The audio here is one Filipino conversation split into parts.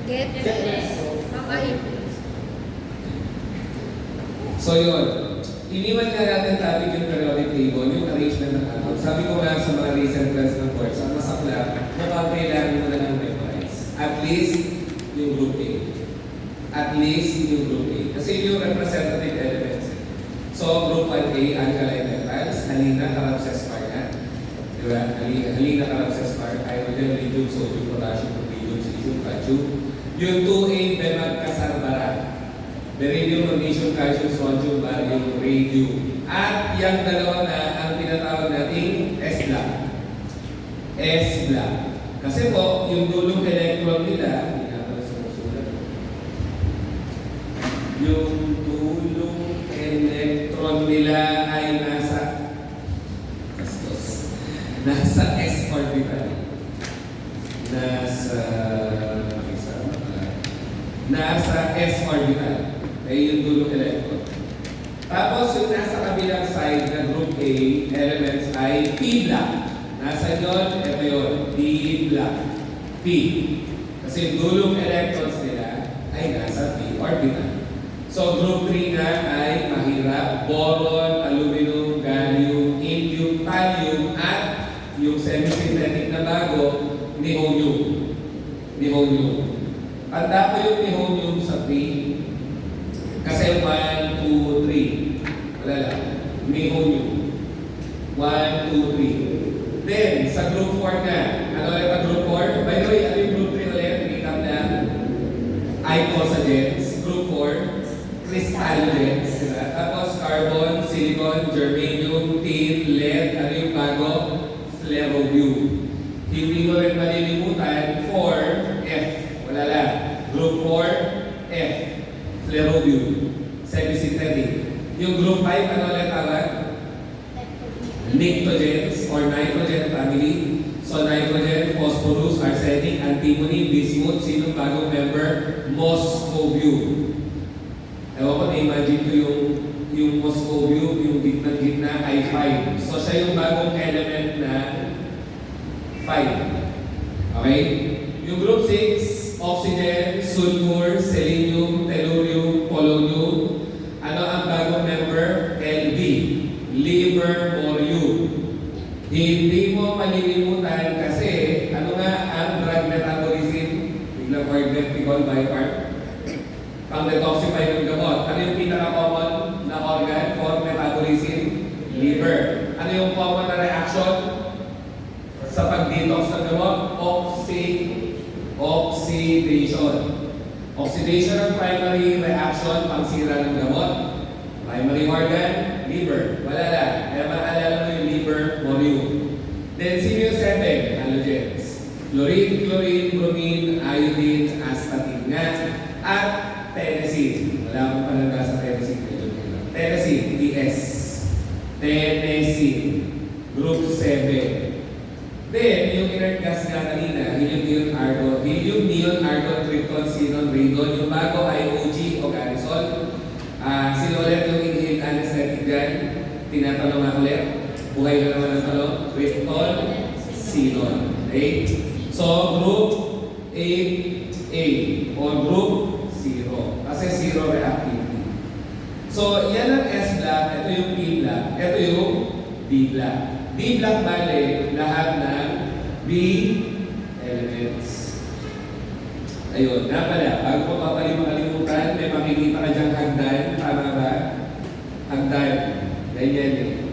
Get makain. So yun, iniwan nga natin topic yung periodic table, yung arrangement ng atom. Sabi ko nga sa mga recent class ng course, ang masakla, mukhang kailangan mo na lang memorize. At least yung group A. At least yung group A. Kasi yung representative elements. So group 1A, alkaline metals, halina, carboxyspar. Diba? Halina, carboxyspar, hydrogen, lithium, sodium, potassium, potassium, silicium, calcium. Yung 2A, bemag, kasarbara. Beryllium, magnesium, calcium, strontium, barium, radium. At yung dalawa na ang tinatawag nating S-block. S-block. Kasi po, yung dulong electron nila, hindi naman sumusulat. Yung dulong electron nila ay nasa S orbital. Nasa S orbital. Ay yung dulong electron. Tapos yung nasa kabilang side ng group A elements ay P-block. Nasa yun, ito yun, P-block. P. Kasi yung dulong electrons nila ay nasa P orbital. So group 3 nga ay mahirap. Boron, aluminum, gallium, indium, thallium, at yung semi-synthetic na bago, nihonium. Nihonium. Tanda ko yung nihonium sa 3. Kasi 1, 2, 3. Wala lang. Nihonium. 1, 2, 3. Then, sa group 4 na. Ano ulit ang group 4? By the way, ano yung group 3 ulit? Recap na. Icosagens. Group 4. Crystallogens. Diba? Tapos carbon, silicon, germanium, tin, lead. Ano yung bago? Flerovium. Hindi mo rin malilimutan 4F. Wala lang. Group 4F. Flerovium. Semi-synthetic. Yung group 5, ano ulit tawag? Nitrogens or nitrogen family. So nitrogen, phosphorus, arsenic, antimony, bismuth. Sinong bagong member? Moscovium. Ewan ko, na-imagine ko yung Moscovium, yung gitna ay 5. So siya yung bagong element na 5. Okay? Yung group 6, oxygen, sulfur, selenium, tellurium, polonium. Ano ang bagong member? LV. Livermorium. Hindi mo malilimutan kasi ano nga ang drug metabolism? Biglang organ by part. Pang-detoxify ng gamot. Ano yung pinaka-common na organ for metabolism? Liver. Ano yung common na reaction sa pag-detox ng gamot? Oxidation. Oxidation ang primary reaction pangsira ng gamot. Primary organ, liver. Wala lang. Kaya maalala mo yung liver, morium. Then, sino yung 7? Halogens. Fluorine, chlorine, bromine, iodine, astatine nga. At tennessine. Wala akong palagay sa tennessine. Tennessine, TS. Tennessine. Group 7. Then, yung inert gas nga kanina, helium, neon, argon, krypton, xenon, radon. Yung bago ay OG o garisol. Sino ulit yung inhaled anesthetic dyan? Tinatanong nga ulit. Buhay na naman ang tanong. Krypton, xenon. Okay? So, group 8A or group 0. Kasi 0 reactivity. So, yan ang S-block. Ito yung P-block. Ito yung D-block. D-block bale, lahat ng B elements. Ayun, nga pala, bago ko makalimutan, may makikita ka dyang hagdan. Tama ba? Hagdan. Ganyan yun.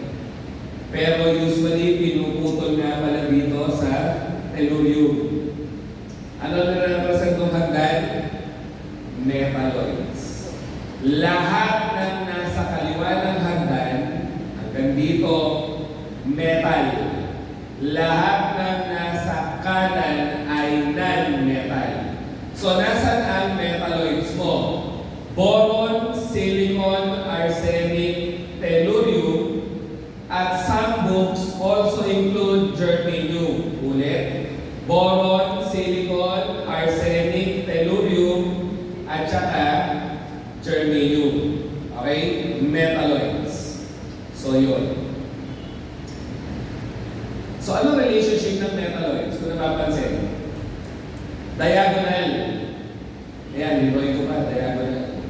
Pero usually, pinuputol nga pala dito sa tellurium. Ano na represent ng hagdan? Metalloids. Lahat ng nasa kaliwa ng hagdan, hanggang dito, metal. Lahat ng nasa kanan ay non-metal. So, nasan ang metalloids mo? Boron, silicon, arsenic, tellurium, at some books also include germanium. Ulit. Boron, silicon, arsenic, tellurium, at saka germanium. Okay? Metalloids. So, yun. So, anong relationship ng metalloids? Kung napapansin, diagonal. Ayan, linuhin ko pa, diagonal.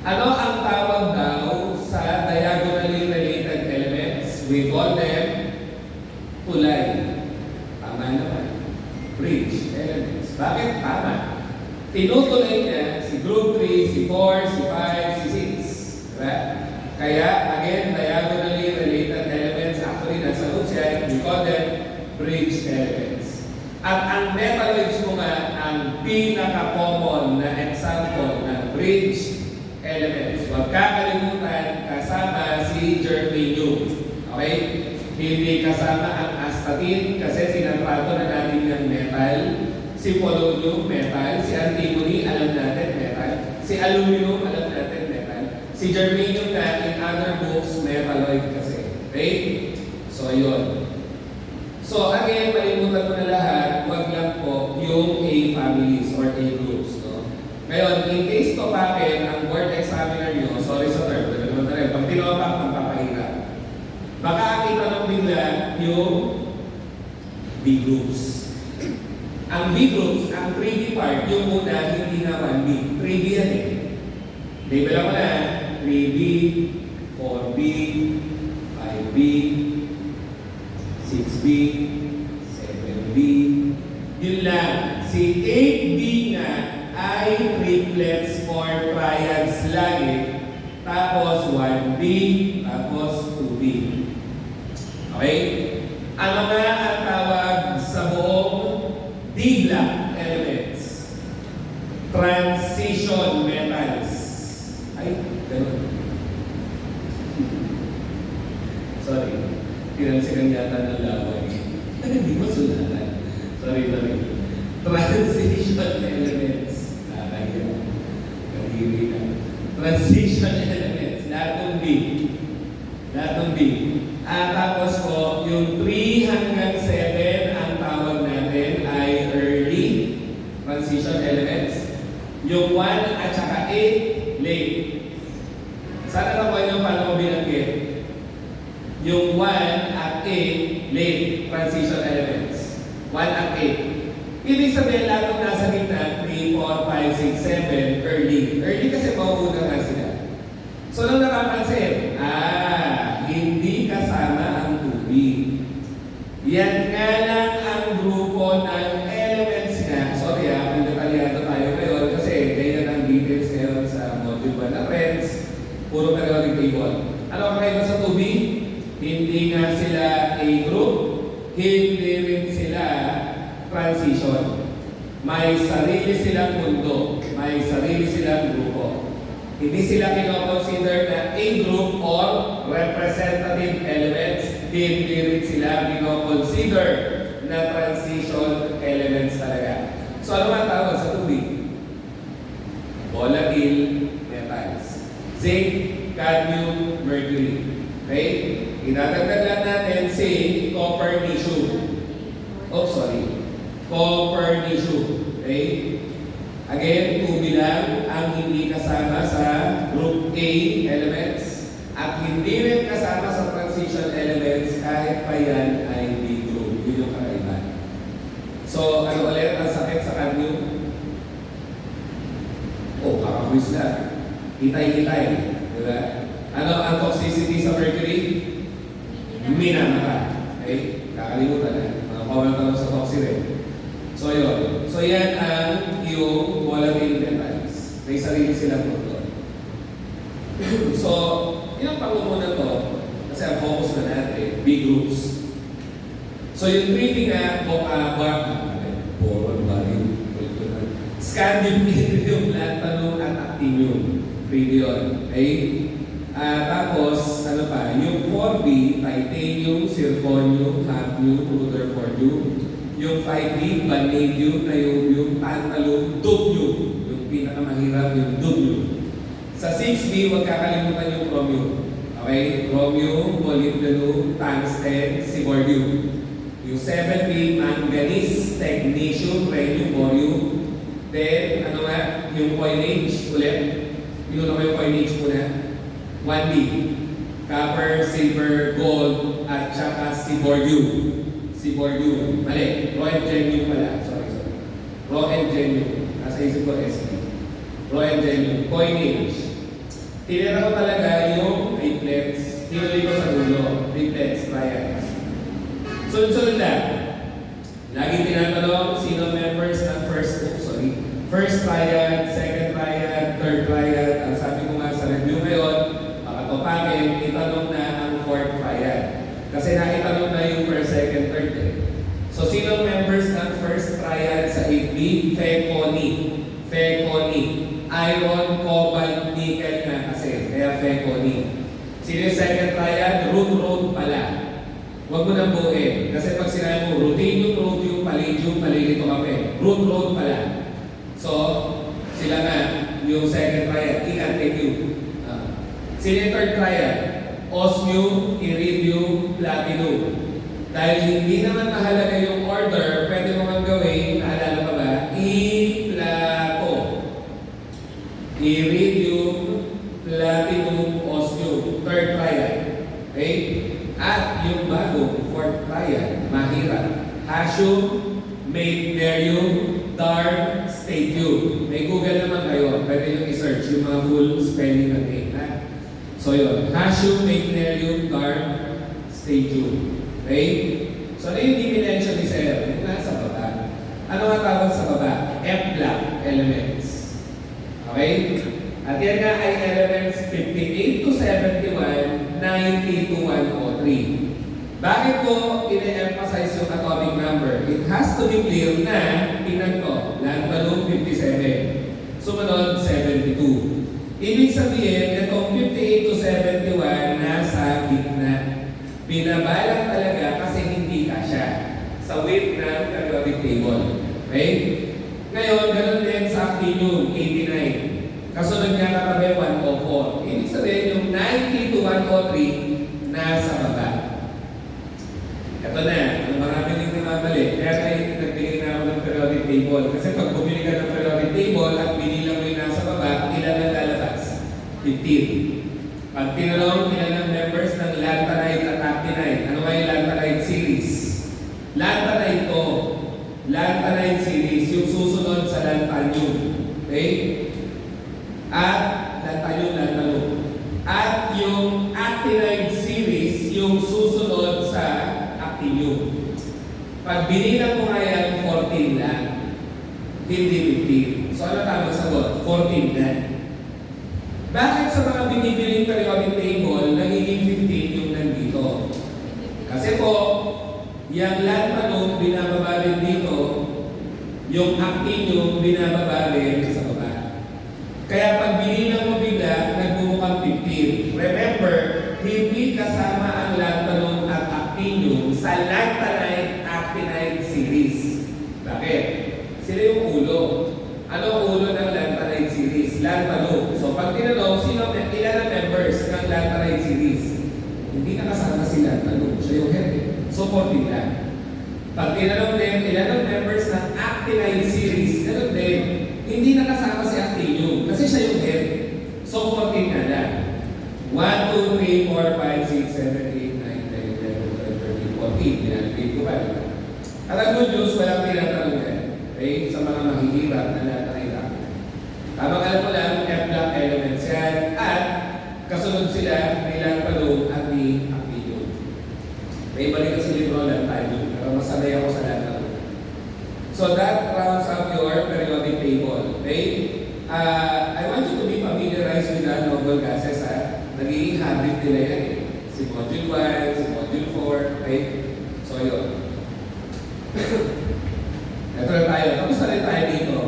Ano ang tawag daw sa diagonally related elements? We call them tulay. Tama naman. Bridge elements. Bakit tama? Tinutulay niya si group 3, si 4, si 5, si 6. Diba? Kaya, again, diagonally related elements, actually, nasa roots yan, we call them bridge elements. At ang metalloids mo nga, ang pinaka-common na example ng bridge elements. Huwag kakalimutan, kasama si germanium. Okay? Hindi kasama ang astatine kasi sinatrato na natin yung metal. Si polonium, metal. Si antimony, alam natin, metal. Si aluminum, alam natin, metal. Si germanium na in other books, metalloid kasi. Okay? So, yun. So, again, malimutan mo na lahat, wag lang po yung A families or A groups. No? Ngayon, in case topakin ang board examiner nyo, sorry sa term, pag tinopak, magpapahirap. Baka ang itanong bigla yung B groups. Ang B groups, ang 3D part, yung muna, hindi na 1B. 3D yan eh. Label ako na, 3B, 4B, 5B, 6B, 7B. Yun lang. Si 8B nga ay triplets or triads lagi. Tapos 1B, tapos 2B. Okay? Ano nga ang tawag sa buong D-block elements? Transition metals. Ay, ganun. Sorry. Pinansikan yata ng laway. Hindi mo sulatan. Sorry. Transition elements. Nakakaya. Kadiri na. Transition elements. Lahat ng B. Tapos po, yung 3 hanggang 7, ang tawag natin ay early transition elements. Yung 1 at saka 8, late. Sana nakuha nyo paano ko binanggit? Yung 1 at 8, late transition elements. 1 at 8. Ibig sabihin lahat ng nasa gitna, 3, 4, 5, 6, 7, early. Early kasi mauuna nga sila. So, nung napapansin, hindi kasama ang 2B. Yan nga lang ang grupo ng elements nga. Sorry kung detalyado tayo ngayon kasi ganyan ang details ngayon sa module 1 na friends. Puro periodic table. Ano ang kakaiba sa 2B? Hindi nga sila A group, hindi rin sila transition. May sarili silang mundo, may sarili silang grupo. Hindi sila kinoconsider na A group or representative elements. Hindi rin sila kinoconsider na transition elements talaga. So ano ang tawag sa tubig? Volatile metals. Zinc, cadmium, mercury. Okay? Idadagdag lang natin zinc, copper, magnesium. Oh, sorry. Copper, magnesium. Okay? Again, 2B lang ang hindi kasama sa group A elements at hindi rin kasama sa transition elements kahit pa yan ay B group. Yun yung kakaiba. So, ano ulit ang sakit sa cadmium? Oh, kakakwis lang. Itay-itay. Diba? Ano ang toxicity sa mercury? Minamata. Okay? Kakalimutan na. Mga comment na sa toxicity. So, yun. So, yan ang yung volatile metals. May sarili silang mundo. So, ilang pangunguna to, kasi ang focus na natin, B groups. So, yung 3D nga, boron ba rin? Scandium, yttrium, lanthanum, at actinium. 3D yun. Okay? Tapos, ano pa, yung 4B, titanium, zirconium, hafnium, rutherfordium. Yung 5B, vanadium, niobium, tantalum, dubnium. Yung pinakamahirap, yung dubnium. Sa 6B, huwag kakalimutan yung chromium. Okay? Chromium, molybdenum, tungsten, sibordium. Yung 7B, manganese, technetium, rhenium, borium. Then, ano nga, yung coinage ulit. Pinuna ko yung coinage muna. 1B, copper, silver, gold, at saka sibordium. Sibordium. Mali. Raw and genuine pala. Sorry. Raw and genuine. Nasa isip ko SP. Roentgen, coinage. Tinira ko talaga yung triplets. Hinuli ko sa dulo. Triplets, triads. Sunod-sunod lang. Lagi tinatanong sino members ng first triad, second triad, third triad. Ang sabi ko nga sa review ngayon, pakatopakin, itanong na ang fourth triad. Kasi naitanong na yung first, second, third. So, sino members ng first triad sa 8B? Fe-Coni. Iron, cobalt, nickel na kasi. Kaya Fe-Coni. Sino yung second triad? Root pala. Huwag mo nang buuin. Kasi pag sinabi mo, ruthenium, rhodium, palladium, palilito kami. Root pala. So, sila nga, yung second triad, Ika-Tq. Sino yung third triad? Osmium, iridium, platinum. Dahil hindi naman mahalaga yung order, pwede mo kang gawin, naalala pa ba? I-plato. Iridium, platinum, osmium. Third triad. Okay? At yung bagong fourth triad, mahirap. Hassium, Meitnerium, Darn, Statium. May Google naman kayo. Pwede yung i-search yung mga full spelling ng name. So yun, Hassium, Meitnerium, Darn, Statium. Okay? So ano yung dimension ni Sir? Yung nasa baba. Ano nga tawag sa baba? F-block elements. Okay? At yan nga ay elements 58 to 71, 90 to 103. Bakit ko ine-emphasize yung atomic number? It has to be clear na, tingnan ko, land balloon 57, sumunod 72. Ibig sabihin, itong 58 to 71 nasa gitna. Binabalak talaga kasi hindi kasya sa weight ng periodic table. Okay? Ngayon, ganun din sa actinium, 89. Kasunod niya katabi, 104. Ibig sabihin, yung 90 to 103 nasa baba. Ito na, ang marami rin namamali. Kaya tayo nagbigay na ako ng periodic table. Kasi pag bumili ka ng periodic table at binilang mo yung nasa baba, ilan ang lalabas? 15. Pag tinanong ilan ang members ng lantanide at actinide, ano ba yung lantanide series? Lantanide to. Lantanide series, yung susunod sa lantanium. Okay? At lantanium. At yung actinide series, yung susunod sa actinium. Pag binilang mo nga yan, 14 lang. Hindi 15. So ano tama sagot? 14 lang. Bakit sa mga binibiling periodic table, nagiging 15 yung nandito? Kasi po, yung lantanum binababa rin dito, yung actinium binababa rin sa baba. Kaya pag binilang mo bigla, nagbumukhang 15. Remember, hindi kasama ang lantanum at actinium sa lantanide-actinide series. Bakit? Sila yung ulo. Anong ulo ng lantanide series? Lantanum. So pag tinanong, ilan ang members ng lantanide series? Hindi nakasama si lantanum. Siya yung head. So 14 lang. Pag tinanong din, ilan ang members ng actinide series? Ganun din. Hindi nakasama si actinium kasi siya yung head. So 14 nga lang. 1, 2, 3, 4, 5, 6, 7, 8, 9, 10, 11, 12, 13, 14. Pinanagpit ko pa. At ang good news, walang tinatanong yan. Okay? Sa mga mahihirap na lantanide. Tamang alam mo lang, F-block elements yan. At kasunod sila, may lantanum at ni actinium. May balik kasi libro lang tayo. Pero masanay ako sa lantanum. So that rounds up your periodic table. Okay? I want you to be familiarized with the noble gases. Nagiging habit nila yan eh. Si Module 1, si Module 4. Okay? So yun. Ito na tayo. Tapos na rin tayo dito.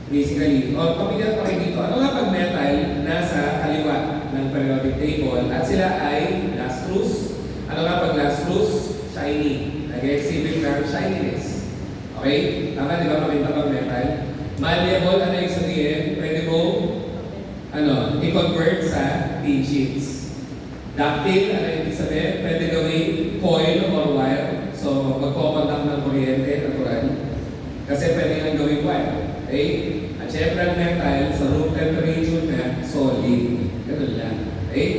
Basically, pamilya pa rin dito. Ano nga pag metal nasa kaliwa ng periodic table at sila ay lustrous? Ano nga pag lustrous? Shiny. Nag-exhibit ng shininess. Okay? Tama, di ba? Paminta pag metal. Malleable, ano yung sabihin? Pwede mo i-convert sa tin sheets. Ductile, ano yung sabihin? Pwede gawing coil or wire. So, magpo-contact ng kuryente, natural. Kasi pwede nga gawing wire. Okay? At syempre ang metal, sa room temperature na, solid. Ganun lang. Okay?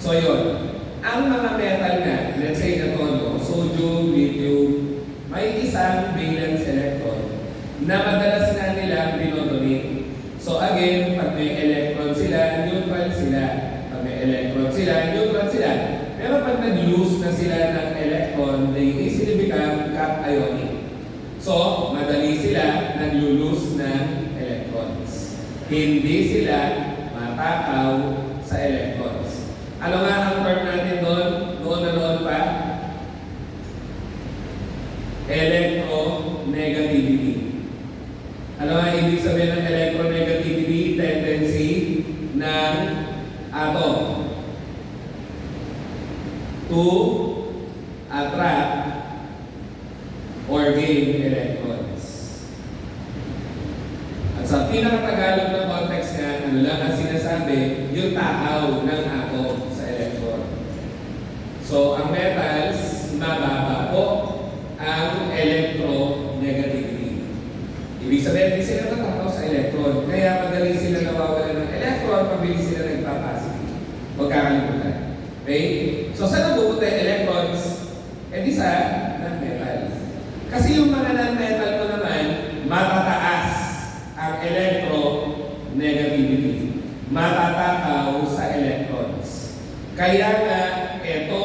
So, yun. Ang mga metal na, let's say na to, sodium, lithium, may isang valence electron na madalas na nilang dinodonate. So, again, pag may electron sila, neutral sila. Pag may electron sila, neutral sila. Pero pag nag-lose na sila ng electron, they easily become cationic. So, madali sila nag-lose ng electrons. Hindi sila matakaw sa electrons. Ano nga ang term natin doon? Noon na noon pa? Electronegativity. Ano nga ibig sabihin ng electronegativity? Tendency ng atom to attract or gain electrons. At sa pinakatagalog na context nga, ano lang ang sinasabi, yung takaw ng atom sa electron. So, ang metals, mababa po ang electronegativity. Ibig sabihin, hindi sila matakaw sa electron. Kaya madali sila nawawala ng electron, mabilis sila nagpa-positive. Huwag kakalimutan. Okay? So, saan napupunta yung electrons? E di sa non-metals. Kasi yung mga non-metal ko naman, matataas ang electronegativity. Matatakaw sa electrons. Kaya nga, ito.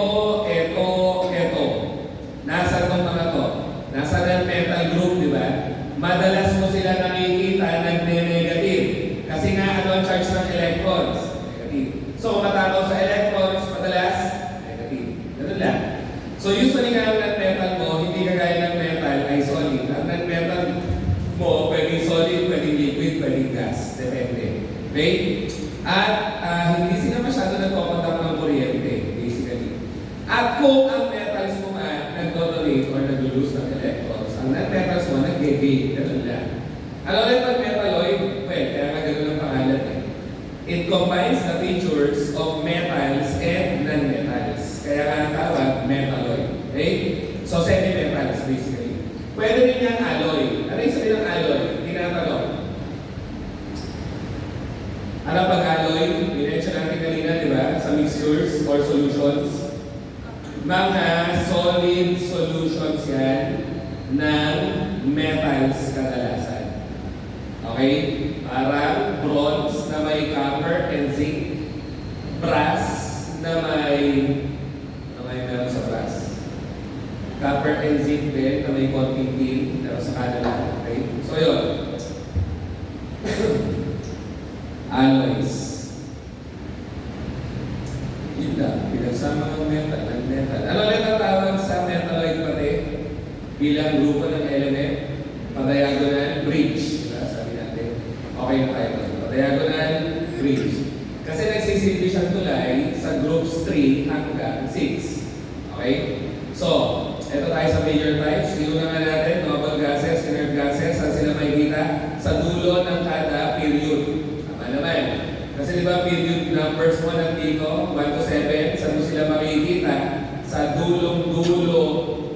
Nasa itong mga to. Nasa non-metal group, di ba? Madalas mo sila nakikita nagne-negative. Kasi nga, ano ang charge ng electrons? Negative. So, matakaw sa electrons, madalas, negative. Ganun lang. So, usually nga ang non-metal mo, hindi kagaya ng metal ay solid. Ang non-metal mo, pwedeng solid, pwedeng liquid, pwedeng gas. Depende. Okay? At hindi sila masyado nagpapantak ng kuryente, basically. At kung ang metals mo nga nag-donate or nag-lose ng electrons, ang non-metals mo nag-gain. Ganun lang. Ano ulit pag metalloid? Well, kaya nga ganun ang pangalan eh. It combines the features of metals and non-metals. Kaya nga ang tawag, metalloid. Okay? So, semi-metals basically. Pwede rin yung alloy. Ano yung sabihin ng alloy? Tinatanong. Ano pag alloy? Minention natin kanina, di ba? Sa mixtures or solutions. Mga solid solutions yan ng metals kadalasan. Okay? Parang bronze na may copper and zinc. Brass na may meron sa brass. Copper and zinc din na may konting tin pero sa kanila. Okay? So yun. Alloys. Yun lang. Pinagsama ng metal. Ano lang ang tawag sa metalloid pati? Bilang grupo ng element? Padiagonal bridge. Diba? Sabi natin. Okay na tayo. Padiagonal bridge. Kasi nagsisilbi siyang tulay sa groups 3 hanggang 6. Okay? So, ito tayo sa major types. Iuna nga natin, noble gases, inert gases, saan sila makikita? Sa dulo ng kada period. Tama naman. Kasi di ba period numbers mo nandito, 1 to 7, saan mo sila makikita? Sa dulong-dulo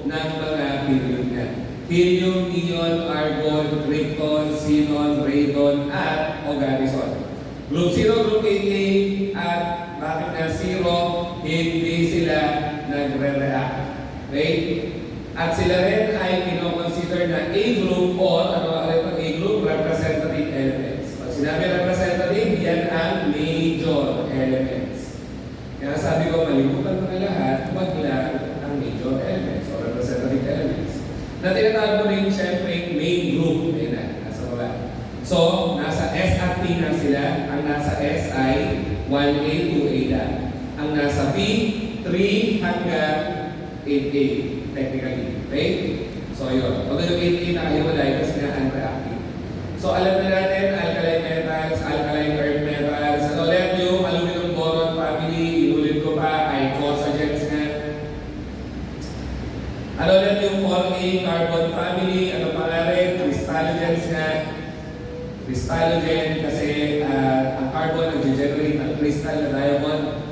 ng mga period na. Helium, neon, argon, krypton, xenon, radon, at ogarizon. Group 0, group 8A, at bakit na 0? Hindi sila nagre-react. Okay? At sila rin ay kinoconsider na A group or ano ba ulit ang A group? Representative elements. Pag sinabi representative, yan ang major elements. Kaya sabi ko, malimutan mo na lahat, wag lang ang major elements or representative elements. Na tinatawag mo rin siyempre main group. Ayun na, nasa baba. So, nasa S at T na sila. Ang nasa S ay 1A, 2A lang. Ang nasa P, 3 hanggang 8A, technically. Okay? So, yun. Pag yung 8A nakahiwalay kasi nga unreactive. So, alam na natin, alkaline metals, alkaline earth metals. Ano ulit yung aluminum boron family, inulit ko pa, icosagens nga. Ano ulit yung 4A carbon family, ano pa nga rin, crystallogens nga. Crystallogen kasi ang carbon nag-generate ng crystal na diamond.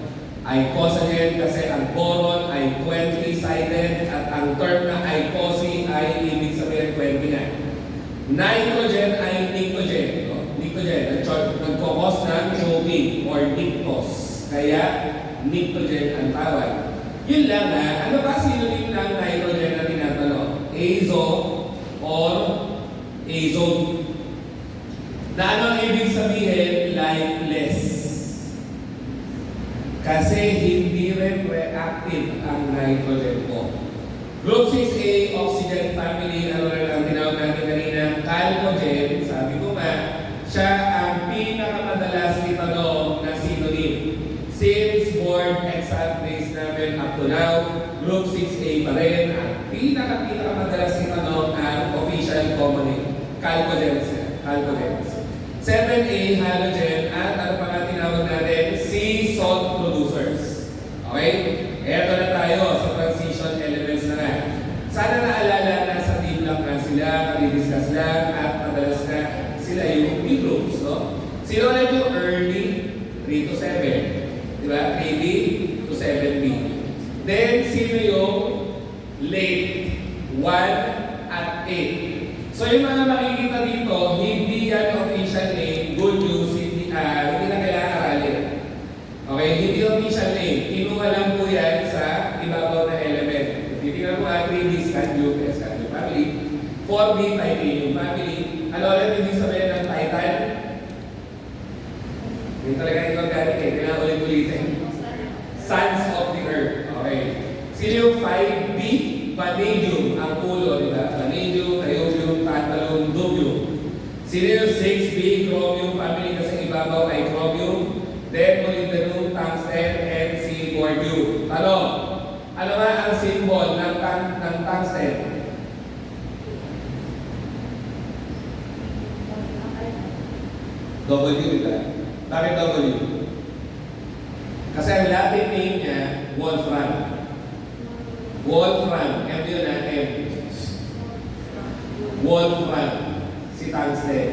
Icosagen kasi ang boron ay 20-sided at ang term na icosi ay ibig sabihin 20 na. Nitrogen ay nictogen. No? Nictogen, nagkakos ng choking or nictos. Kaya nictogen ang tawag. Yun lang na, ano ba synonym ng nitrogen na tinatanong? Azo or azone. Na ano ang ibig sabihin? lifeless. Kasi hindi rin reactive ang nitrogen mo. Group 6A, oxygen family, ano rin ang tinawag natin kanina, chalcogen, sabi ko nga, siya ang pinakamadalas itanong na synonym. Since board exam base namin up to now, Group 6A pa rin ang pinakamadalas itanong ang official common name. Chalcogens. 7A, halogen, at ano pa nga tinawag natin? Sea salt producers. Okay? Eto na tayo sa transition elements na nga. Sana naalala na sa team lang na sila, kadi-discuss lang, at madalas na sila yung B groups, no? Sino ulit yung early? 3 to 7. Diba? 3B to 7B. Then, sino yung late? 1 at 8. So yung mga makikita dito, hindi yan official name, good news, hindi na kailangan aralin. Okay, hindi official name. Kinuha lang po yan sa ibabaw na element. Titignan mo 3D scandium family, 4B titanium family. Ano ulit ibig sabihin ng titan? Yung talaga inorganic kailangan ulit-ulitin. Sons of the earth. Okay. Sino yung 5B? Vanadium, ang ulo, di ba? Vanadium, niobium, tantalum, dubium. Sino yung 6B? Chromium family kasi ibabaw ay chromium. Then, molybdenum, tungsten, and seabordium. Tanong, ano ba ang symbol ng tungsten? W, di ba? Bakit W? Kasi ang Latin name niya, Wolfram. Wolfram, M yun na M. Wolfram, si tungsten.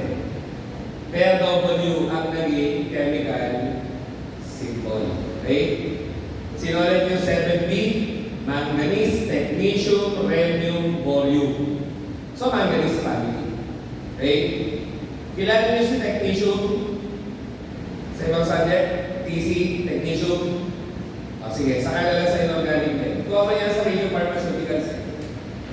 Pero W ang naging chemical symbol. Okay? Sino ulit yung 7B? Manganese, technetium, rhenium, borium. So, manganese family. Okay? Kilala niyo si technetium sa ibang subject? TC, technetium. Sige, saka na lang sa inorganic blend. Kuha ko yan sa radiopharmaceuticals.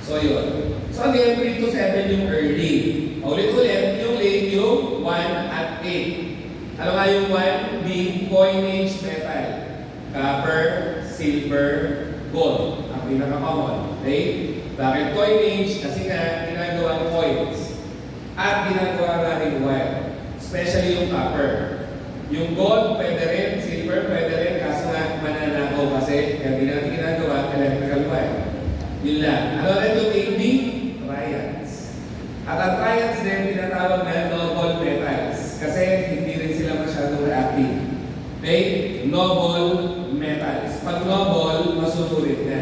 So, yun. So, again, 3 to 7 yung early. Ulit-ulit, yung late yung 1 at 8. Ano nga yung 1? Being coinage metal. Copper, silver, gold. Ang pinaka-common. Okay? Bakit coinage? Kasi nga, ginagawang coins. At ginagawa nga rin wire. Especially yung copper. Yung gold, pwede rin. Silver, pwede rin. Kaso nga, mananakaw kasi. Kaya natin ginagawa, electrical wire. Yun lang. Ano rin yung 8B? Triads. At ang triads din, tinatawag na noble metals. Kasi hindi rin sila masyadong reactive. Okay? Noble metals. Pag noble, masunurin na.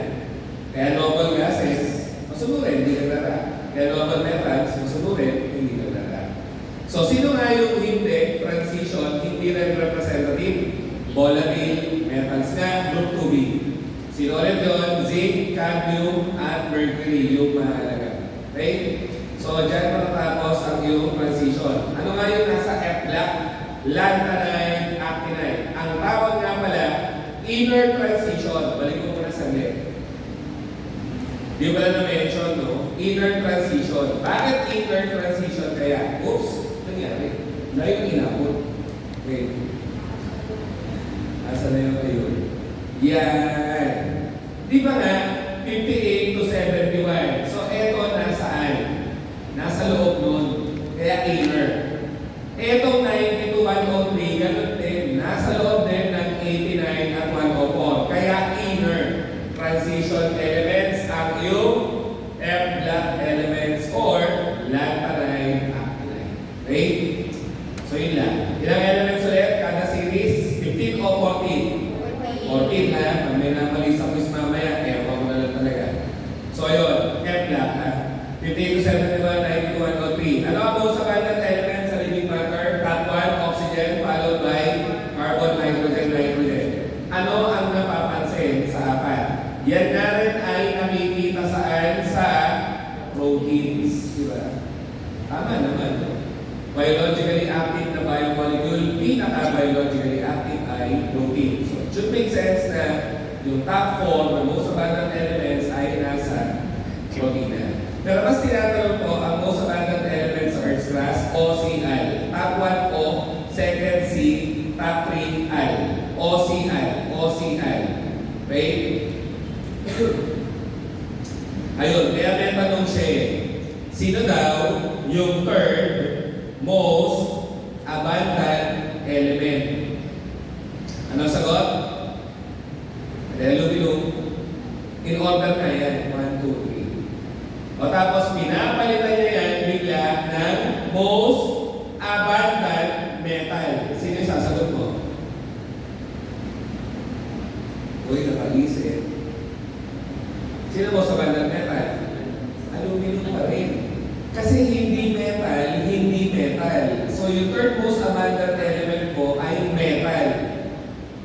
Kaya noble gases, masunurin, hindi nagdara. Kaya noble metals, masunurin, hindi nagdara. So, sino nga yung hindi transition, hindi rin representative? Volatile metals nga, group 2B. Sino ulit yun? Zinc, cadmium, at mercury, yung mahalaga. Okay? So, dyan matatapos ang yung transition. Ano nga yung nasa F-block? Lanthanide, actinide. Ang tawag nga pala, inner transition. Balik ko muna saglit. Di ba na-mention, no? Inner transition. Bakit inner transition kaya? Oops! Nangyari. Na yung inabot. Okay. Asa na yung ayun? Yan. Di ba nga, 58 to 71. So, eto nasaan? Nasa loob nun. Kaya inner. Etong 90 to 103, ganun din. Nasa loob din ng 89 at 104. Kaya inner transition elements ang yung F-block elements or lanthanide actinide. Okay? So, yun lang. Ilang elements ulit? Kada series? 15 o 14? 14 ha? Pag may namali sa quiz mamaya, ewan ko na lang talaga. So, yun. F-block ha? 15 to 71, 90 to 103. Ano ang most abundant elements sa living matter? Top 1, oxygen, followed by carbon, hydrogen, nitrogen. Ano ang napapansin sa apat? Yan na rin ay nakikita saan? Sa proteins. Diba? Tama naman. No? Biologically active na biomolecule, pinaka-biologically active ay protein. So, it should make sense na yung top 4 na most abundant elements ay nasa protein na. Pero mas tinatanong po ang most abundant elements sa Earth's crust, OCl. Top 1 O, second C, Okay? Ayun, kaya may tanong siya eh. Sino daw yung third most abundant element? Ano sagot? Hello. In order na yan. 1, 2, 3. O tapos pinapalitan niya yan bigla ng most abundant metal. Sino yung sasagot mo? Uy, nakalisip. Sino most abundant metal? Aluminum pa rin. Kasi hindi metal, hindi metal. So yung third most abundant element ko ay metal.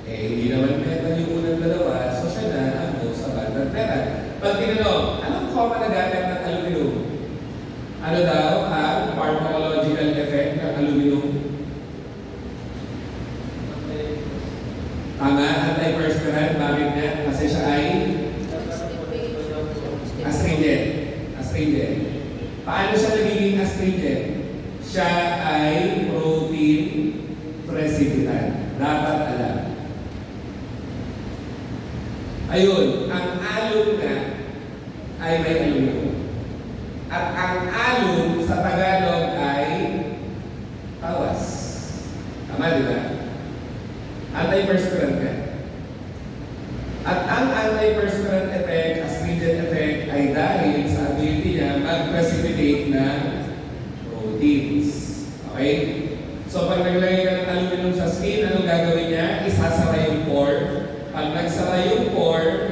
Eh, hindi naman metal yung unang dalawa, so siya na ang most abundant metal. Pag tinanong, anong common na gamit ng aluminum? Ano daw ang pharmacological effect ng aluminum? Tama, antiperspirant. Bakit nga? Kasi siya ay astringent. Astringent. Paano siya nagiging astringent? Siya ay protein precipitant. Dapat alam. Ayun, ang alum na ay may aluminum. At ang alum sa Tagalog ay tawas. Tama, di ba? Antiperspirant ka. At ang antiperspirant effect, astringent effect, ay dahil sa ability niya mag-precipitate ng proteins. Okay? So pag naglagay ka ng aluminum sa skin, anong gagawin niya? Isasara yung pore. Pag nagsara yung pore,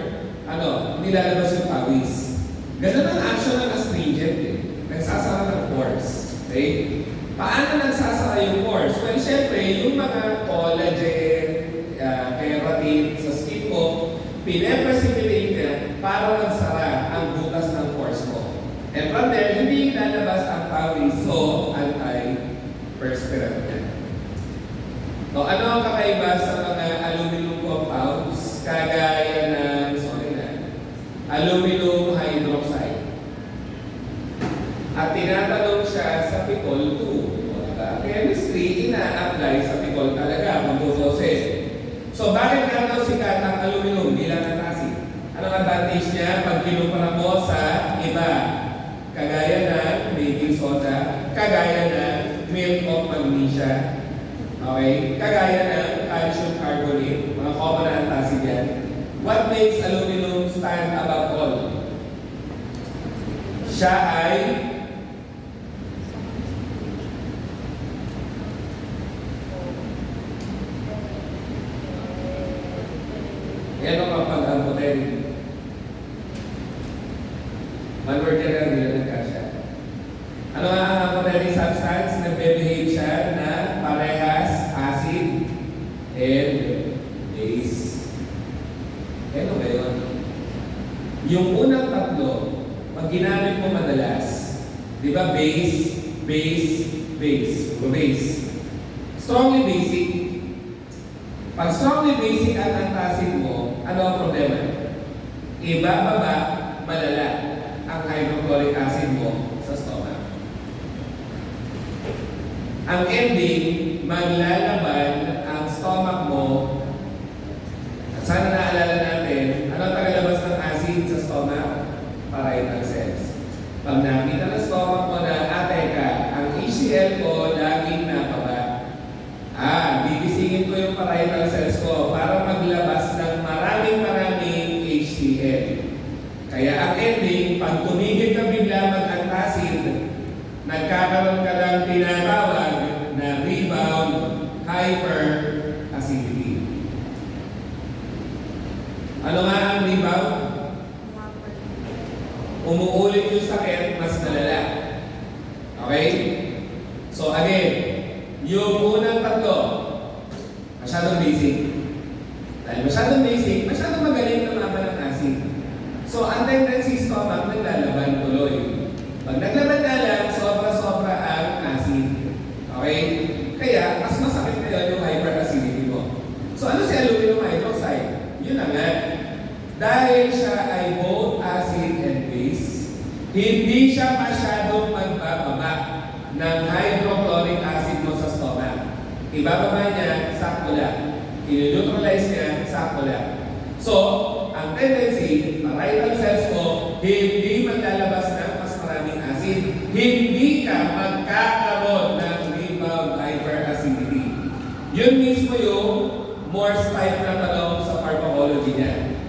nilalabas yung pawis. Ganun ang action ng astringent eh. Nagsasara ng pores. Okay? Paano nagsasara yung pores? Well, syempre, yung mga collagen, keratin sa skin mo, pinaprecipitate ka para magsara ang butas ng pores mo. And from there, hindi lalabas ang pawis, so anti-perspirant ka. So, ano ang kakaiba sa mga aluminum compounds? Kagaya ng, aluminum hydroxide. At tinatanong siya sa Picol 2. Diba? Chemistry, ina-apply sa Picol talaga kung tutusin. So, bakit nga daw sikat ang aluminum bilang antacid? Anong advantage niya pag kinumpara mo sa iba? Kagaya ng baking soda, kagaya ng milk of magnesia, okay? Kagaya ng calcium carbonate, mga common na antacid yan. What makes aluminum stand above all? Siya ay yan ang kapag-amputeri. One word yan ang nilalag ka siya. Ano nga ang amputeri substance? Nagbe-behave siya na parehas acid and base. Ano ba yun? Yung unang tatlo, pag ginamit mo madalas, di ba base, strongly basic. Pag strongly basic ang antacid mo, ano ang problema? Ibababa, malala ang hydrochloric acid mo sa stomach. Ang ending, maglalaban ang stomach mo. At sana naalala natin, ano tagalabas ng acid sa stomach? Parietal cells. Pag nakita ng stomach mo na, teka, ang HCl ko laging napaba. Bibisingin ko yung parietal cells ko para maglabas ng maraming HCl. Kaya ang ending, pag tumigil ka bigla mag-antacid, nagkakaroon ka ng tinatawag na rebound hyperacidity. Ano nga ang rebound? Umuulit yung sakit, mas nalala. Okay? So again, yung unang tatlo, masyadong basic. Dahil masyadong basic, masyadong magaling lumaban ng acid. So ang tendency stomach, naglalaban tuloy. Pag naglaban na lang, sobra-sobra ang acid. Okay? Kaya, mas masakit na yung hyperacidity mo. So ano si aluminum hydroxide? Yun na nga. Dahil siya ay both acid and base, hindi siya masyadong magbababa ng hydrochloric acid mo sa stomach. Ibababa niya, sakto lang. I-neutralize niya, sakto lang. So, ang tendency, parietal cells mo, hindi maglalabas ng mas maraming acid. Hindi ka magkakaroon ng rebound hyperacidity. Yun mismo yung Morse type na tanong sa pharmacology niya.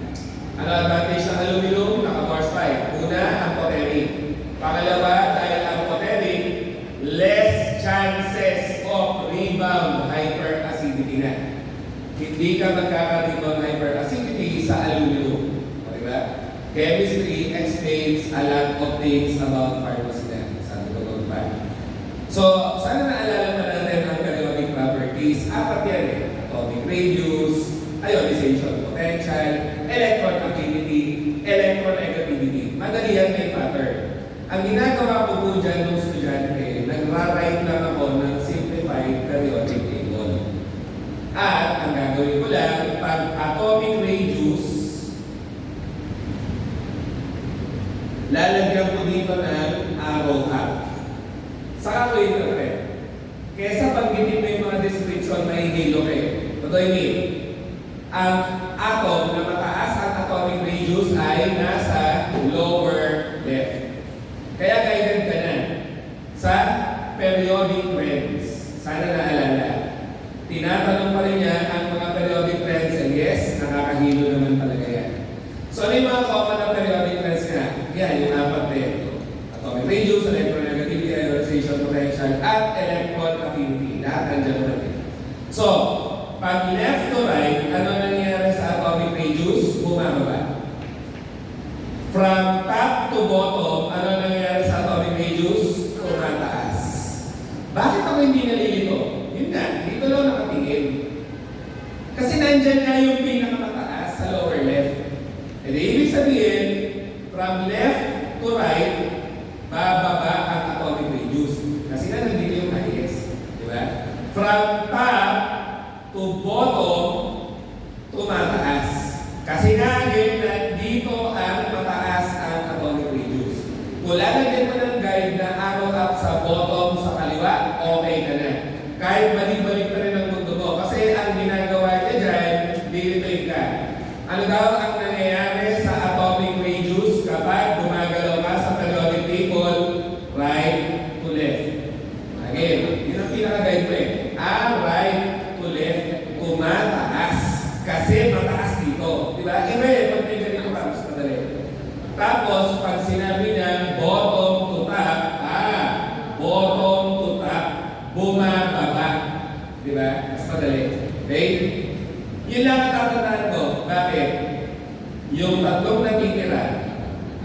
Ano advantage ng aluminum? Naka-Morse type. Una, amphoteric. Pangalawa, dahil amphoteric, less chances of rebound hyperacidity na. Hindi ka magkaka-rebound hyperacidity sa aluminum. O, diba? Chemistry explains a lot of things about pharmacy na. Sabi ko ba? So, sana naalala pa natin ang periodic properties. Apat yan eh. Atomic radius, ionization potential, electron affinity, electronegativity. Madali yan may pattern. Ang ginagawa ko po dyan ng estudyante, nagra-write lang ako ng simplified periodic table. At ang gagawin ko lang, pag atomic radius, lalagyan ko dito ng arrow up. Saka ko interpret. Kesa pagbitin mo yung mga description, mahihilo kayo. What do I mean? Ang atom na mataas ang atomic radius ay nasa lower left. Kaya guided ka na sa periodic trends. Sana naalala. Tinatanong pa rin niya ang mga periodic trends and yes, nakakahilo naman talaga yan. So ano yung mga common na periodic trends nga? Yan, yung apat na ito. Atomic radius, electronegativity, ionization potential, at electron affinity. Lahat nandiyan naman. So, pag left to right, ano nangyayari sa atomic radius? Bumababa. From top to bottom, ano nangyayari sa atomic radius? Tumataas. Bakit ako hindi nalilito? Yun na, dito lang nakatingin. Kasi nandyan nga yung pinakamataas sa lower left. E di ibig sabihin, from left to right, bababa ang atomic radius. Kasi na nandito yung highest. Diba? From top to bottom, tumataas. Kasi nga again, dito ang mataas ang atomic radius. Kung lalagyan mo ng guide na arrow up sa bottom, sa kaliwa, okay ka na. Kahit balik-balik na rin ang mundo mo. Kasi ang ginagawa niya dyan, dilitoy ka. Ano daw ang nangyayari sa atomic radius kapag gumagalaw ka sa periodic table, right to left? Again, yun ang pinaka-guide mo eh. Right to left, tumataas. Kasi mataas dito. Diba? Iba eh, pag may ganito ka, mas madali. Tapos, pag sinabi niya, bottom to top, bottom to top, bumababa. Diba? Mas madali. Okay? Yun lang ang tatandaan ko. Bakit? Yung tatlong natitira,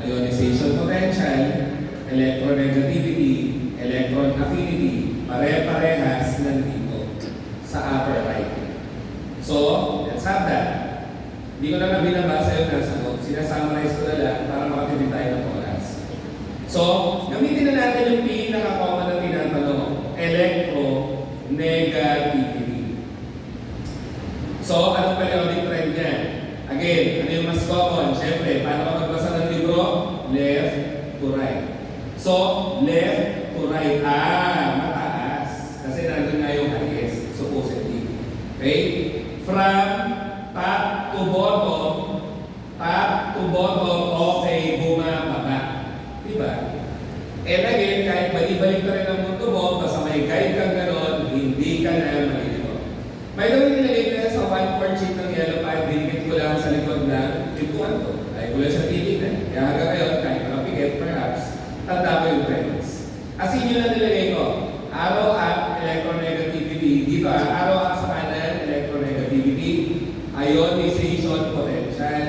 ionization potential, electronegativity, electron affinity, pare-parehas nandito sa upper right. So, let's have that. Hindi ko na binabasa yung nasa note. Sinasummarize ko na lang para makatipid tayo ng oras. So, gamitin na natin yung pinaka-common na tinatanong, electronegativity. So, anong periodic trend niya? Again, ano yung mas common? Siyempre, paano ka magbasa ng libro? Left to right. So, left to right. Mataas. Kasi nandun na yung highest, supposedly. Okay? From top to bottom, okay, bumababa. Diba? And again, kahit balik-balik na rin ang mundo mo, basta may guide kang ganon, hindi ka na malilito. May gawin nilagay ko na sa 1/4 sheet ng yellow pad, dinikit ko lang sa likod na tipuan ko. Ay ko lang sa tinig na. Kaya hanggang ngayon, kahit makapigit, perhaps, tanda ko yung trends. As in yun lang nilagay ko. Arrow up, electronegativity. Dito arrow up sa kanan, electronegativity. Ionization potential.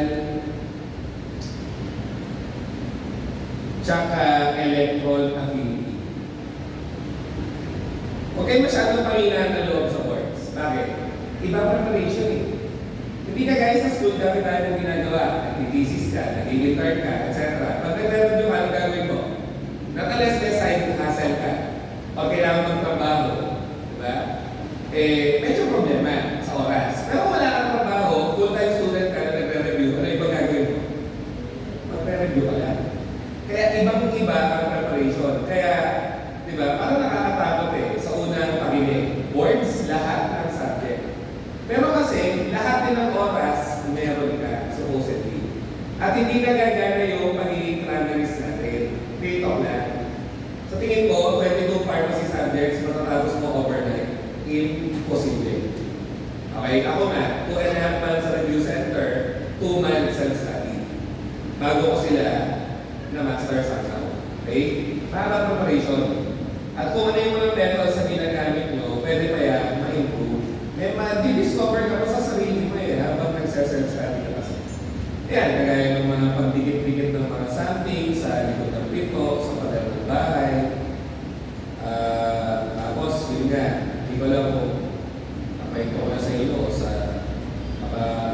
Tsaka electron affinity. Huwag kayo masyadong panginan na loob sa words. Bakit? Iba preparation eh. Hindi ka guys sa school, dami tayo mong ginagawa. Nag-thesis ka, nag-intern ka, etc. Pag nag-review ka, ano gagawin mo? Naka-less side hustle ka. Pag kailangan magtrabaho, diba? Medyo problema sa oras. Pero wala kang trabaho, full-time student ka na nagre-review, ano ibang gagawin mo? Magre-review ka lang. Kaya ibang-iba ang preparation. Kaya, diba, parang nakakatakot eh sa unang pagiling. Boards, lahat ng subject. Pero kasi, lahat din ng oras, meron ka, supposedly. At hindi na gagana yung pagiging primaries natin. Real talk lang. Sa tingin ko, 22 pharmacy subjects matatapos mo overnight. Imposible. Okay, ako nga, 2.5 months sa review center, 2 months self-study. Bago ko sila na master sa account. Okay? Para preparation. At kung ano yung mga methods sa ginagamit nyo, pwede pa yan ma-improve. May ma-discover ka pa sa sarili mo habang nag-self-study ka kasi. Yan, kagaya ng mga pagdikit-dikit ng mga something sa likod ng pito, sa pader ng bahay. Tapos, yun nga, hindi ko alam kung napahinto ko na sa inyo o sa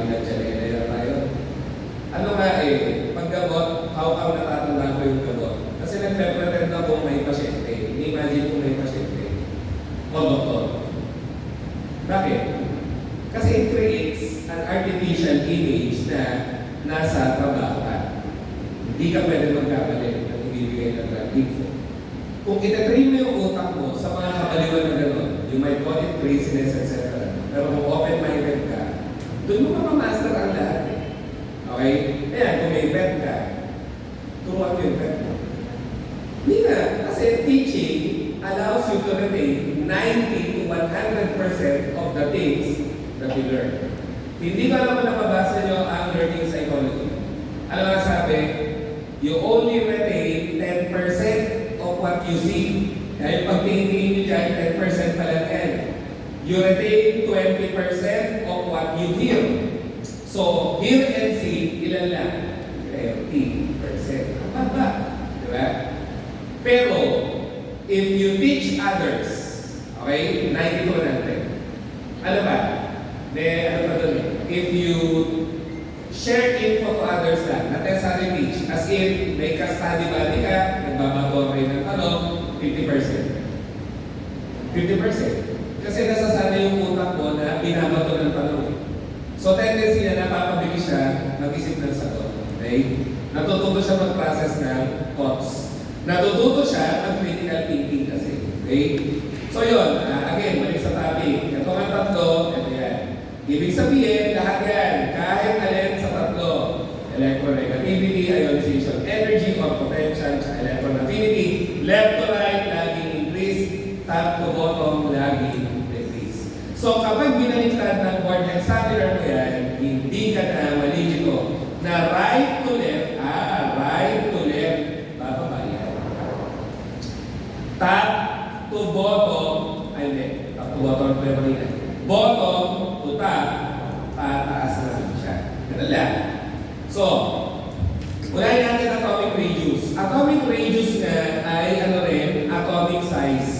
pinagtsalaya tayo. Ano nga paggamot, how come natatanda ko yung gamot? Kasi nagpe-pretend ako may pasyente. Imagine kung may pasyente. O doktor. Bakit? Kasi it creates an artificial image na nasa trabaho ka. Hindi ka pwede magkamali ng ibibigay ng info. Kung itatrain mo yung utak mo sa mga kabaliwan na gano'n, you might call it craziness, etc. Pero kung open-minded ka, doon mo mamamaster ang lahat. Okay? Kaya kung may pet ka, turuan mo yung pet mo. Hindi na. Kasi teaching allows you to retain 90 to 100% of the things that you learn. Hindi ko alam kung nakabasa nyo ang learning psychology. Ano nga sabi? You only retain 10% of what you see. Kaya yung pagtingin nyo dyan, 10% pa lang yan. You retain 20% of what you hear. So, hear and see, ilan lang? 30%. Ang ba? Diba? Pero, if you teach others, okay, 90 to 100. Ano ba? Ano pa doon eh? If you share info to others lang, not necessarily teach, as in, may ka-study body ka, nagbabato kayo ng 50%. 50%. Kasi nasasana yung utak mo na binabato ng tanong. So, tendency na napapabilis siya mag-isip ng sagot. Okay? Natututo siya mag-process ng thoughts. Natututo siya ng critical thinking kasi. Okay? So yun, again, balik sa topic. Ito ang tatlo, ito yan. Ibig sabihin, lahat yan, kahit alin sa tatlo. Electronegativity, ionization energy, or potential, sa electron affinity, left to right, laging increase, top to bottom, laging decrease. So kapag binaliktad ng board examiner mo yan, hindi ka na malilito na right to left, top to bottom, top to bottom, bottom to top, tataas na rin siya. Ganun lang. So, unahin natin atomic radius. Atomic radius nga ay atomic size.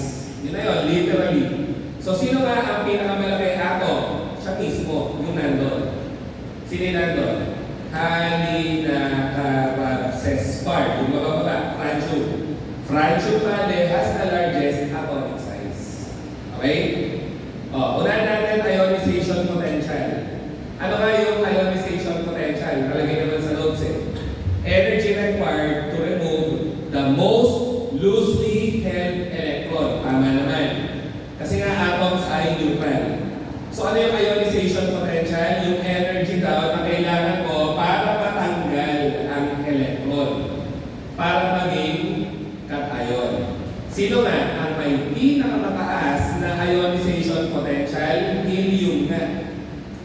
Yun na yun, literally. So, sino nga ang pinakamalaki atom? Siya mismo, yung nandun. Sino yung nandun? Halinakarasespar. Yung mababa, francium. Francium bale has the largest atomic size. Okay? Unahin natin ionization potential. Ano nga yung ionization potential? Kalagay naman sa notes Energy required to remove the most loosely held electron. Tama naman. Kasi nga atoms ay neutral. So ano yung ionization potential? Yung energy daw na kailangan mo para matanggal ang electron. Para maging cation. Sino nga ang may pinakamataas na ionization potential? Helium nga.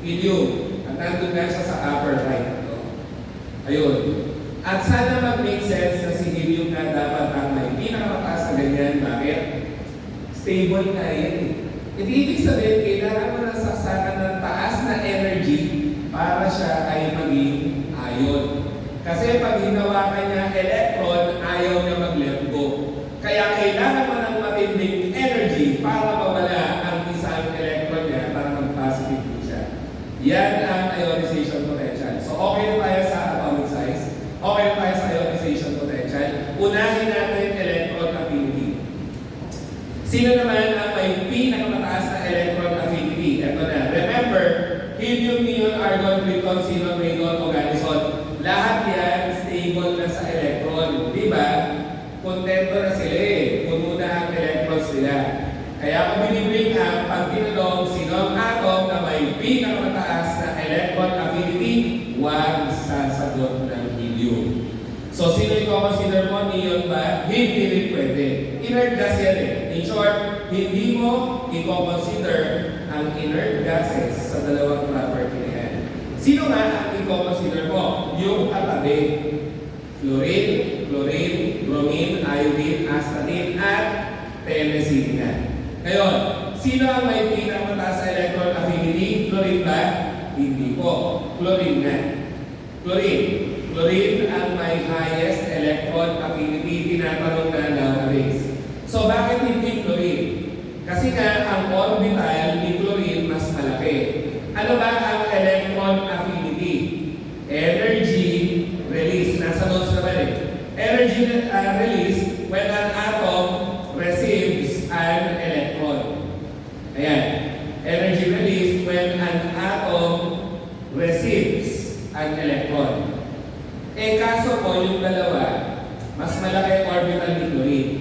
Helium. At nandun nga siya sa upper right. Ayun. At sana mag-make sense na si helium nga dapat ang may pinakamataas na ganyan. Bakit? Stable nga yan. Ibig sabihin, kailangan mo ng saksakan ng taas na energy para siya ay maging ion. Kasi pag hinawakan niya electron, ayaw niya mag-let go. Kaya kailangan mo ng matinding energy para mawala ang isang electron niya para mag-positive po siya. Yan ang ionization potential. So okay na tayo sa atomic size. Okay na tayo sa ionization potential. Unahin natin electron affinity. Sino naman ang may pinakamataas na electron affinity? Ito na. Remember, helium, neon, argon, krypton, xenon, radon, oganesson. Lahat yan stable na sa electron. Diba? Kontento na sila puno na ang electrons nila. Kaya kung binibring up, pag tinanong sino ang atom na may pinakamataas na electron affinity, huwag sasagot ng helium. inert gas yan eh. In short, hindi mo i-consider ang inert gases sa dalawang property na yan. Sino nga ang i-consider mo? Yung katabi. Fluorine, chlorine, bromine, iodine, astatine, at tennessine na. Ngayon, sino ang may pinakamataas sa electron affinity? Fluorine ba? Hindi po. Chlorine na. Chlorine. Chlorine ang may highest electron affinity, tinatanong na nowadays. So bakit hindi chlorine? Kasi nga ang orbital ni chlorine mas malaki. Ano ba ang electron affinity? Energy release. Nasa notes naman eh. Energy release when an atom receives an electron. Ayan. Energy release when an atom receives an electron. Eh kaso po yung dalawa, mas malaki orbital ni chlorine.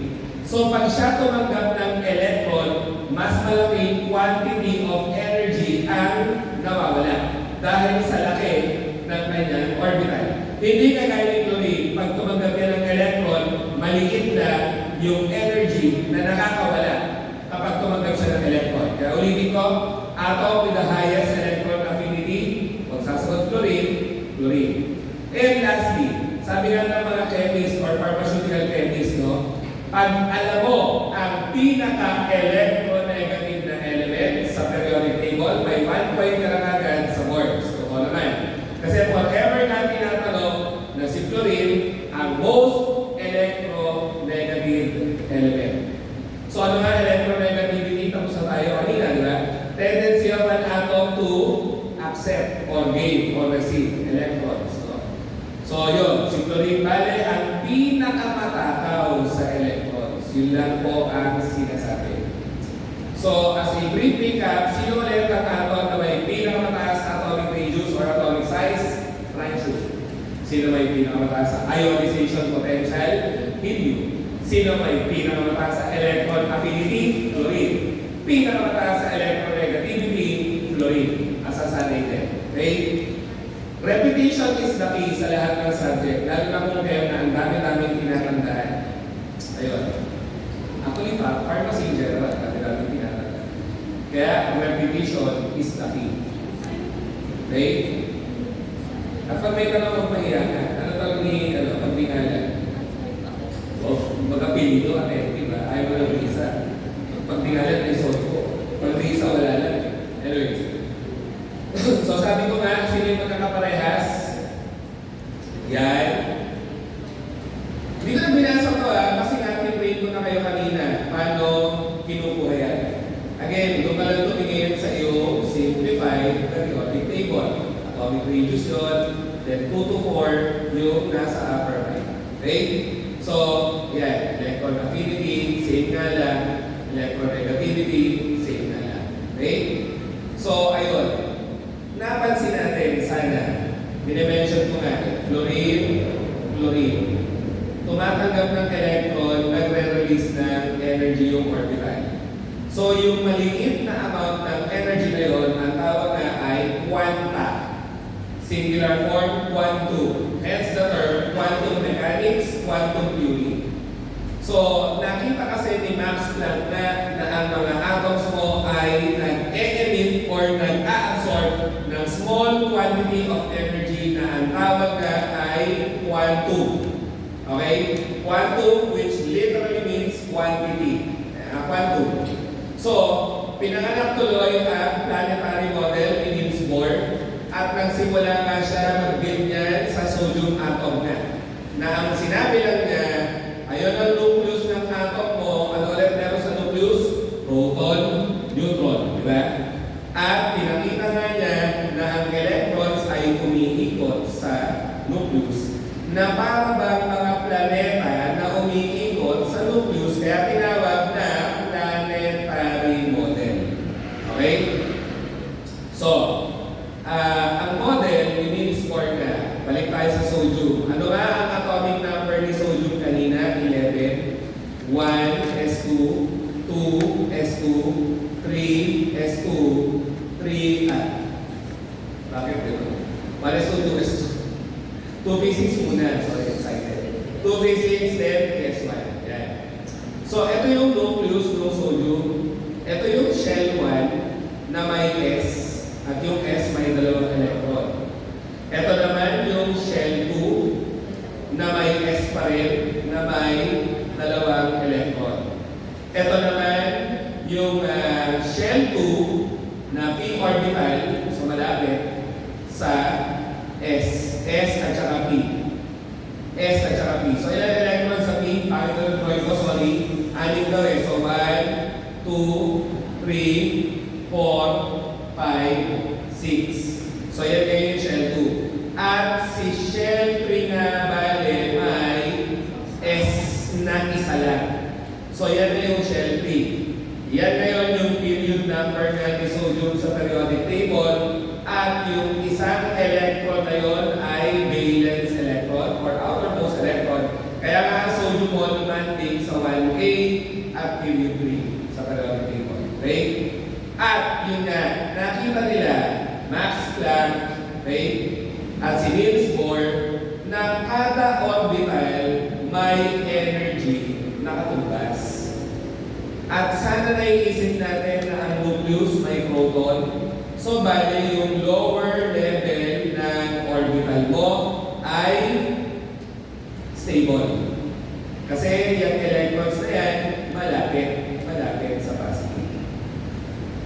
So pag siya tumanggap ng electron, mas malaking quantity of energy ang nawawala dahil sa laki ng kanyang orbital. Hindi kagaya ni chlorine, pag tumanggap yan ng electron, maliit na yung energy na nakakawala kapag tumanggap siya ng electron. Kaya ulitin ko, atom with the highest electron affinity, pag sasagot chlorine, chlorine. And lastly, sabi nga ng mga chemist or pharmaceutical chemist, no, pag alam mo ang pinaka-electronegative na element sa periodic table, may 1 point ka lang agad sa board. So, o naman. Kasi whatever na tinatanong na si fluorine, ang most electronegative element. So, ano nga electronegativity? Tapos na tayo kanina, di ba? Tendency of an atom to accept or gain or receive electrons. So yun, si chlorine bale ang pinakamatakaw sa electrons. Yun lang po ang sinasabi. So as a brief recap, sino ulit ang atom na may pinakamataas na atomic radius or atomic size? Tritium. Sino may pinakamataas sa ionization potential? Helium. Sino may pinakamataas sa electron affinity? Chlorine. Pinakamataas sa electronegativity? Fluorine. Asasanay din. Okay? Repetition is the key sa lahat ng subject. Lalo na kung kayo na ang dami-daming tinatandaan. Ayun. Actually, pharmacy in general, dami-daming tinatandaan. Kaya, repetition is the key. Okay? At pag may tanong magpahiya ka, ano tanong ni, pagbingalan? O, magapilido, attentive ba? Ayaw mo lang isa. Pagbingalan, ay sort ko. Pag isa, wala lang. Anyways. So sabi ko nga, sino yung magkakaparehas? Yan. Hindi ko na binasa ko kasi nga pinrate ko na kayo kanina paano kinukuha yan. Again, doon ka lang tumingin sa iyo, simplified periodic table. Atomic radius yun, then 2 to 4 yung nasa upper right. Okay? So, yan. Electron affinity, same nga lang. Electron negativity, same nga lang. Okay? So, ayun. Napansin natin, sana, minimension ko nga, fluorine, chlorine. Tumatanggap ng electron, nagre-release ng energy yung orbital. So, yung maliit na amount ng energy na yun, ang tawag na ay quanta. Singular form, quantum. Hence the term, quantum mechanics, quantum theory. So, nakita kasi ni Max Planck na ang mga atoms mo ay nag-emit or nag-absorb ng small quantity of energy na ang tawag na ay quantum. Okay? Quantum, which literally means quantity. Quantum. So, pinanganak tuloy ang planetary model ni Niels Bohr at nagsimula nga siya mag-build niyan sa sodium atom na ang sinabi lang niya, ayun ang nucleus ng atom mo, ano ulit meron sa nucleus? Proton, neutron, di ba? At pinakita nga niya na ang electrons ay umiikot sa nucleus na para bang mga planeta na umiikot sa nucleus, kaya tinawag na planetary model. Okay? So, ang model ni Niels Bohr na, balik tayo sa sodium. Ano nga ang atomic number ni sodium kanina? 11. 1, S2, 2, S2, 3, S2, 3, bakit dito? 1, S2, 2, S2. 2 physics muna. Sorry, excited. 2 physics, then S1. Yan. So, ito yung nucleus ng sodium. Ito yung shell 1 na may S at yung S may dalawang electron. Ito naman yung shell 2 na may S pa rin na may dalawang electron. Ito naman yung shell 2 na p orbital, so malapit sa S. S at saka P. S at saka P. So ilan electron sa P? Pakita ko, sorry. 6 daw eh. So 1, 2, 3, 4, 5, 6. So yan kayo yung shell 2. At si shell 3 na bale may S na isa lang. So yan na yung shell 3. Yan ngayon yung period number ng sodium sa periodic table. At yung isang electron na yun ay valence electron or outermost electron. Kaya nga sodium monomantic sa 1A at period 3 sa periodic table. Okay? At yun nga, nakita nila Max Planck, okay, at si Niels Bohr na kada orbital may energy na katumbas. At sana naiisip natin na ang nucleus may proton. So, bale yung lower level ng orbital mo ay stable. Kasi yung electrons na yan, malapit sa positive.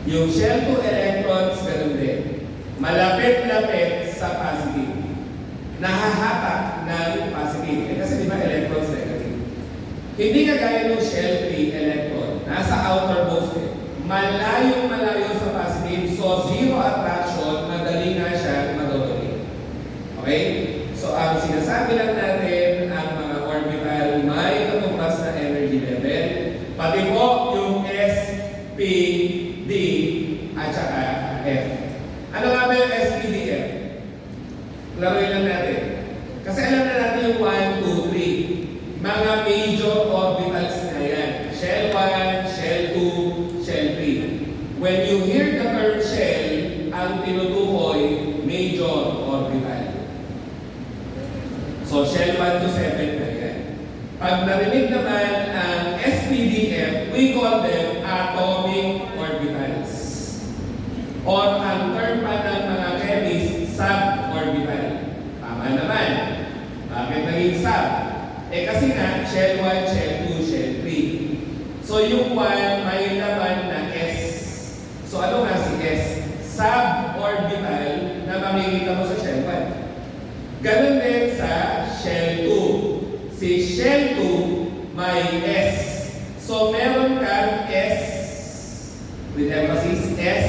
Yung shell 2 electrons, ganun din. Malapit-lapit sa positive. Nahahatak ng positive. Kasi di ba electrons negative? Hindi kagaya ng shell 3 electron. Nasa outermost eh. Malayo sa positive. So, zero attraction, madali nga siya madodoli. Okay? So, ang sinasabi lang natin, ang mga orbital may katumbas na energy level. Pati po yung S, P, D, at saka F. Ano nga ba yung S, P, D, F? Laruin lang natin. Kasi alam na natin yung 1, 2, 3. Mga major orbitals na yan. Shell 1, Shell 2, Shell 3. When you hear the term shell, ang tinutukoy major orbital. So, Shell 1 to 7 na yan. Pag narinig naman ang SPDF, we call them atomic orbitals. Or ang term pa ng mga chemists, suborbital. Tama naman. Bakit naging sub? Eh kasi nga, Shell 1, Shell 2, Shell 3. So yung 1 may laman na S. So ano nga si S? Suborbital na makikita mo sa Shell 1. Ganun din sa Shell 2. Si Shell 2 may S. So meron kang S, with emphasis S,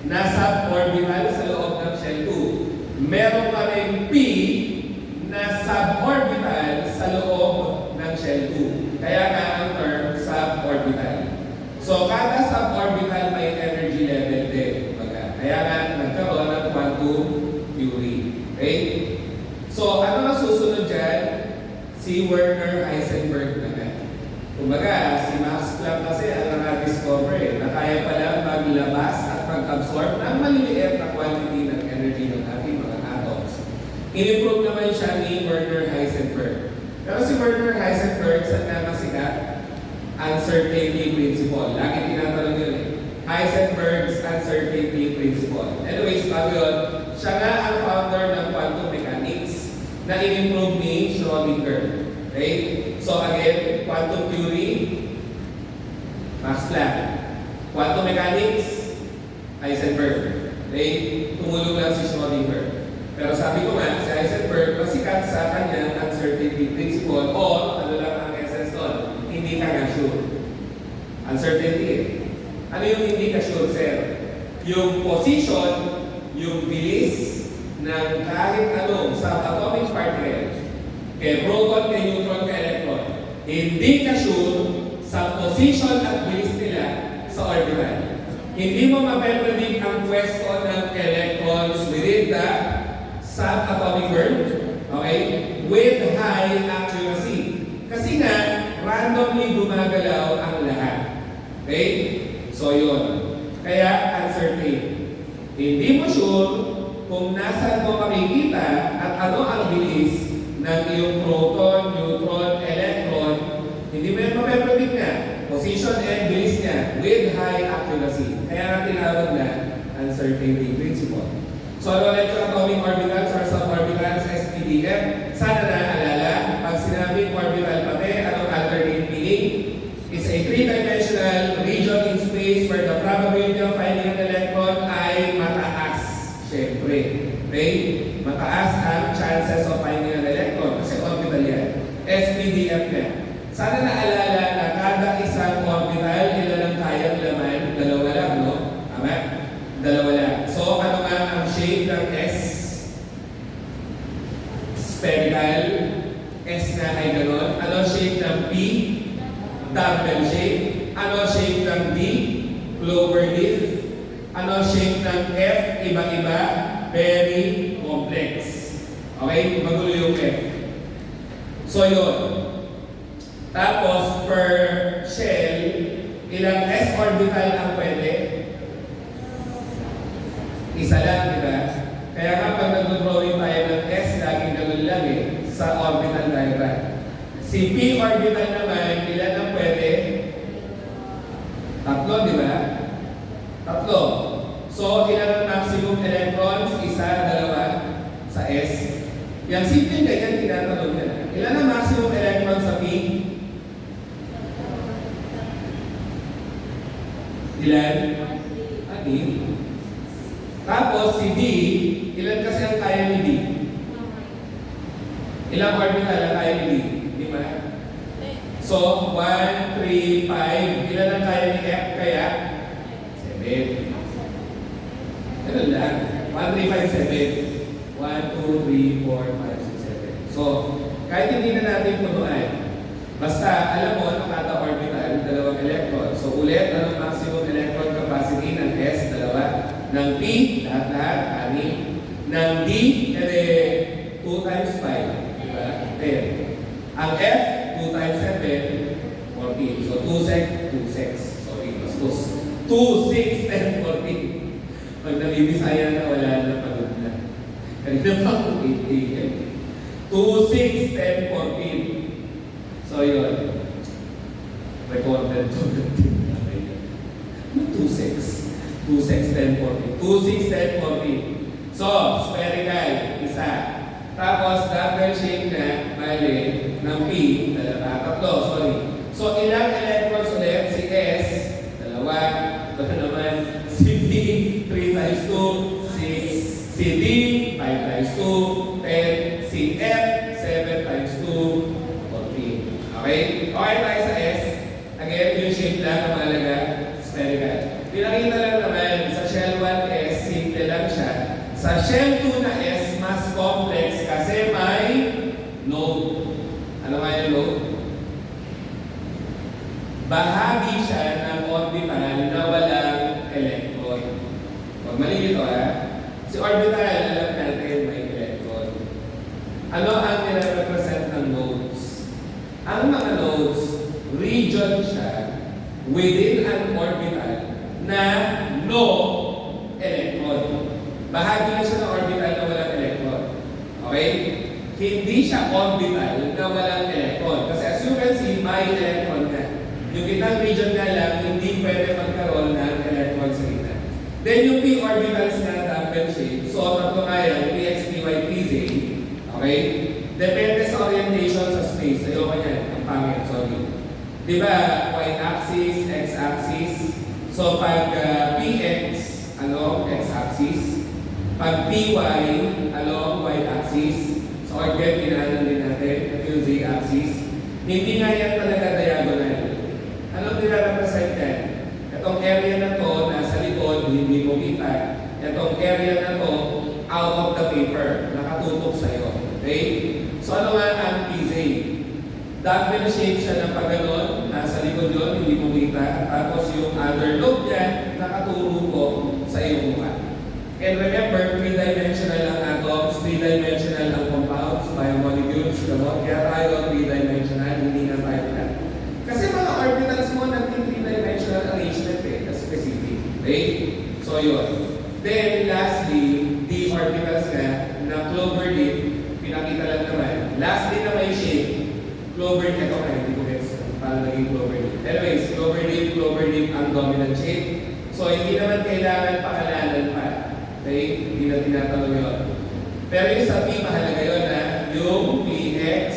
na suborbital sa loob ng Shell 2. Meron pa rin P na suborbital sa loob ng Shell 2. Kaya nga ang term suborbital. So kada suborbital may energy level din. Kaya nga nagkaroon ng quantum theory. Okay? So ano na susunod dyan? Si Werner Heisenberg naman. Kumbaga, si Max Planck kasi ang na-discover na kaya pala maglabas at mag-absorb ng maliliit na quantity ng energy ng ating mga atoms. In-improve naman siya ni Werner Heisenberg. Pero si Werner Heisenberg, saan nga masikat? Uncertainty principle. Lagi tinatanong yun eh. Heisenberg's uncertainty principle. Anyways, bago yun, siya nga ang founder ng quantum mechanics na in-improve ni Schrödinger. Okay? So again, quantum theory, Max Planck. Quantum mechanics, Heisenberg. Okay? Tumulong lang si Schrödinger. Pero sabi ko nga, si Heisenberg masikat sa kanyang uncertainty principle o ano lang ang essence doon, hindi ka nga sure. Uncertainty eh. Ano yung hindi ka sure, sir? Yung position, yung bilis ng kahit anong subatomic particle, kay proton, kay neutron, kay electron, hindi ka sure sa position at bilis nila sa orbital. Hindi mo mapepredict ang pwesto ng electrons within the subatomic world, okay, with high accuracy. Kasi nga, randomly gumagalaw ang lahat. Okay? So yun. Kaya uncertain. Hindi mo sure kung nasaan mo makikita at ano ang bilis ng iyong proton, neutron, electron. Hindi mo yan mapepredict na. position and bilis niya with high accuracy. Kaya nga tinawag na uncertainty principle. So, ano ulit yung atomic orbitals or suborbitals, SPDF? Sana naalala, pag sinabing orbital pati, anong alternate meaning? It's a three-dimensional region in space where the probability of finding an electron ay mataas. Siyempre, okay? Mataas ang chances of finding an electron kasi orbital yan. SPDF na. Sana naalala na kada isang orbital, ilan ang kayang laman? Dalawa lang, no? Tama? Dalawa lang. So, ano nga ang shape ng S? Spherical. S na ay gano'n. Ano shape ng P? Double shape. Ano shape ng D? Cloverleaf. Ano shape ng F? Iba-iba. Very complex. Okay? Magulo yung F. So, yun. Tapos, per shell, ilang S orbital ang pwede? Isa lang, di ba? Kaya nga pag nag-drawing tayo ng S, laging ganun lang eh, sa orbital diagram. Si P orbital naman, ilan ang pwede? Tatlo, di ba? Tatlo. So, ilan ang maximum electrons? Isa, dalawa, sa S. Yang simple ganyan, tinatanong nila. Ilan ang maximum electrons sa P? Ilan? Anim. Tapos si D, ilan kasi ang kaya ni D? Ilang orbital ang kaya ni D? 5. So, 1, 3, 5. Ilan ang kaya ni F kaya? 7. Ganun lang. 1, 3, 5, 7. 1, 2, 3, 4, 5, 6, 7. So, kahit hindi na natin punuan, basta alam mo ano kada orbital, dalawang electron. So, ulit, anong maximum electron capacity ng S? Dalawa. Ng P, lahat-lahat, 6. Ng D, 2 times 5, diba? 10. Ang F, 2 times 7, 14. So, 2 sec, 2 sex. Sorry, bastos. 2, 6, 10, 14. Pag nabibisaya na, wala na, pagod na. Kanina pa kung 8 a.m. 2, 6, 10, 14. So, yun. Recorded to 2, 6. 2, 6, 10, 14. 2, 6, 10, 14. So, spherical, isa. Tapos, double shape na, bali, ng P, tatlo, sorry. So, ilang electrons ulit? Si S, dalawa. Ito na naman, si D, 3 times 2, 6. Si D, 5 times 2, 10. Si F, 7 times 2, 14. Okay? Okay tayo sa S. Again, yung shape lang ang mahalaga, spherical. Pinakita lang naman, sa Shell 1S, simple lang siya. Sa Shell 2 na S, mas complex kasi may node. Ano nga yung node? Bahagi siya ng orbital na walang electron. Huwag mali ito ha. Si orbital, alam natin may electron. Ano ang nire-represent ng nodes? Ang mga nodes, region siya within an orbital na no electron. Bahagi na siya ng orbital na walang electron. Okay? Hindi siya orbital na walang electron. Kasi as you can see, may electron na. Yung gitnang region na lang, hindi pwede magkaroon ng electron sa gitna. Then yung p orbitals na double shape, so tatlo nga yan, px, py, pz. Okay? Depende sa orientation sa space. Ayoko yan, ang pangit, sorry. Diba, y-axis, x-axis. So pag px, along x-axis. Pag py, along y-axis. So again, kinaanan din natin, yung z-axis. Hindi nga yan talaga diagonal. Anong nire-represent yan? Itong area na to, nasa likod, hindi mo kita. Itong area na to, out of the paper, nakatutok sa'yo. Okay? So ano nga ang pz? Double shape siya ng pagganon, nasa likod yun, hindi mo kita. Tapos yung other lobe niya, nakaturo ko sa iyong mukha. And remember, 3-dimensional ang atoms, 3-dimensional ang compounds, biomolecules, gamot. Kaya tayo 3-dimensional, hindi na tayo flat. Kasi mga orbitals mo, naging 3-dimensional arrangement eh, na specific. Okay? So yun. Then lastly, the orbitals na cloverleaf, pinakita lang naman. Lastly na may shape, clover, ito kayo, hindi ko gets. naging Cloverleaf. Anyways, Cloverleaf ang dominant shape. So, hindi naman kailangan pakalanan pa. Okay? Hindi na tinatanong yun. Pero yung sa P, mahalaga yun na yung PX,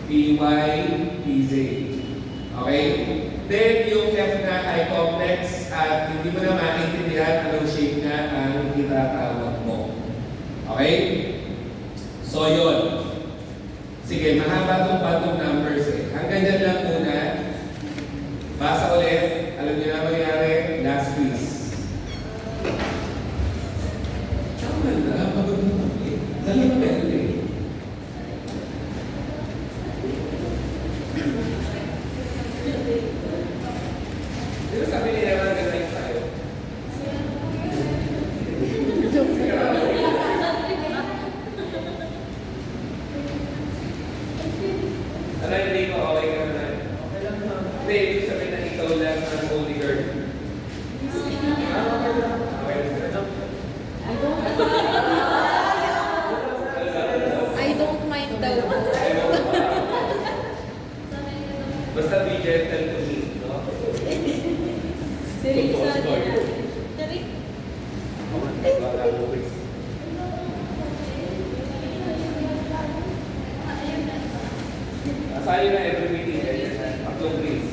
PY, PZ. Okay? Then, yung F na ay complex at hindi mo na maintindihan anong shape na ang itatawag mo. Okay? So, yun. Sige, mahaba itong patong numbers eh. Hanggang dyan lang muna. Basa ulit. Alam niyo na mangyari. Last quiz. Tama na. Pagod mo kami. Dali mo na eh. Di ba sabi nila na ganun tayo? Ano hindi ko okay ka na? Okay lang na. Hindi, ibig sabihin na ikaw lang ang holy girl. I don't mind daw. Basta be gentle to me, no? Seryoso. Asali na every meeting, ganyan. Tatlong please.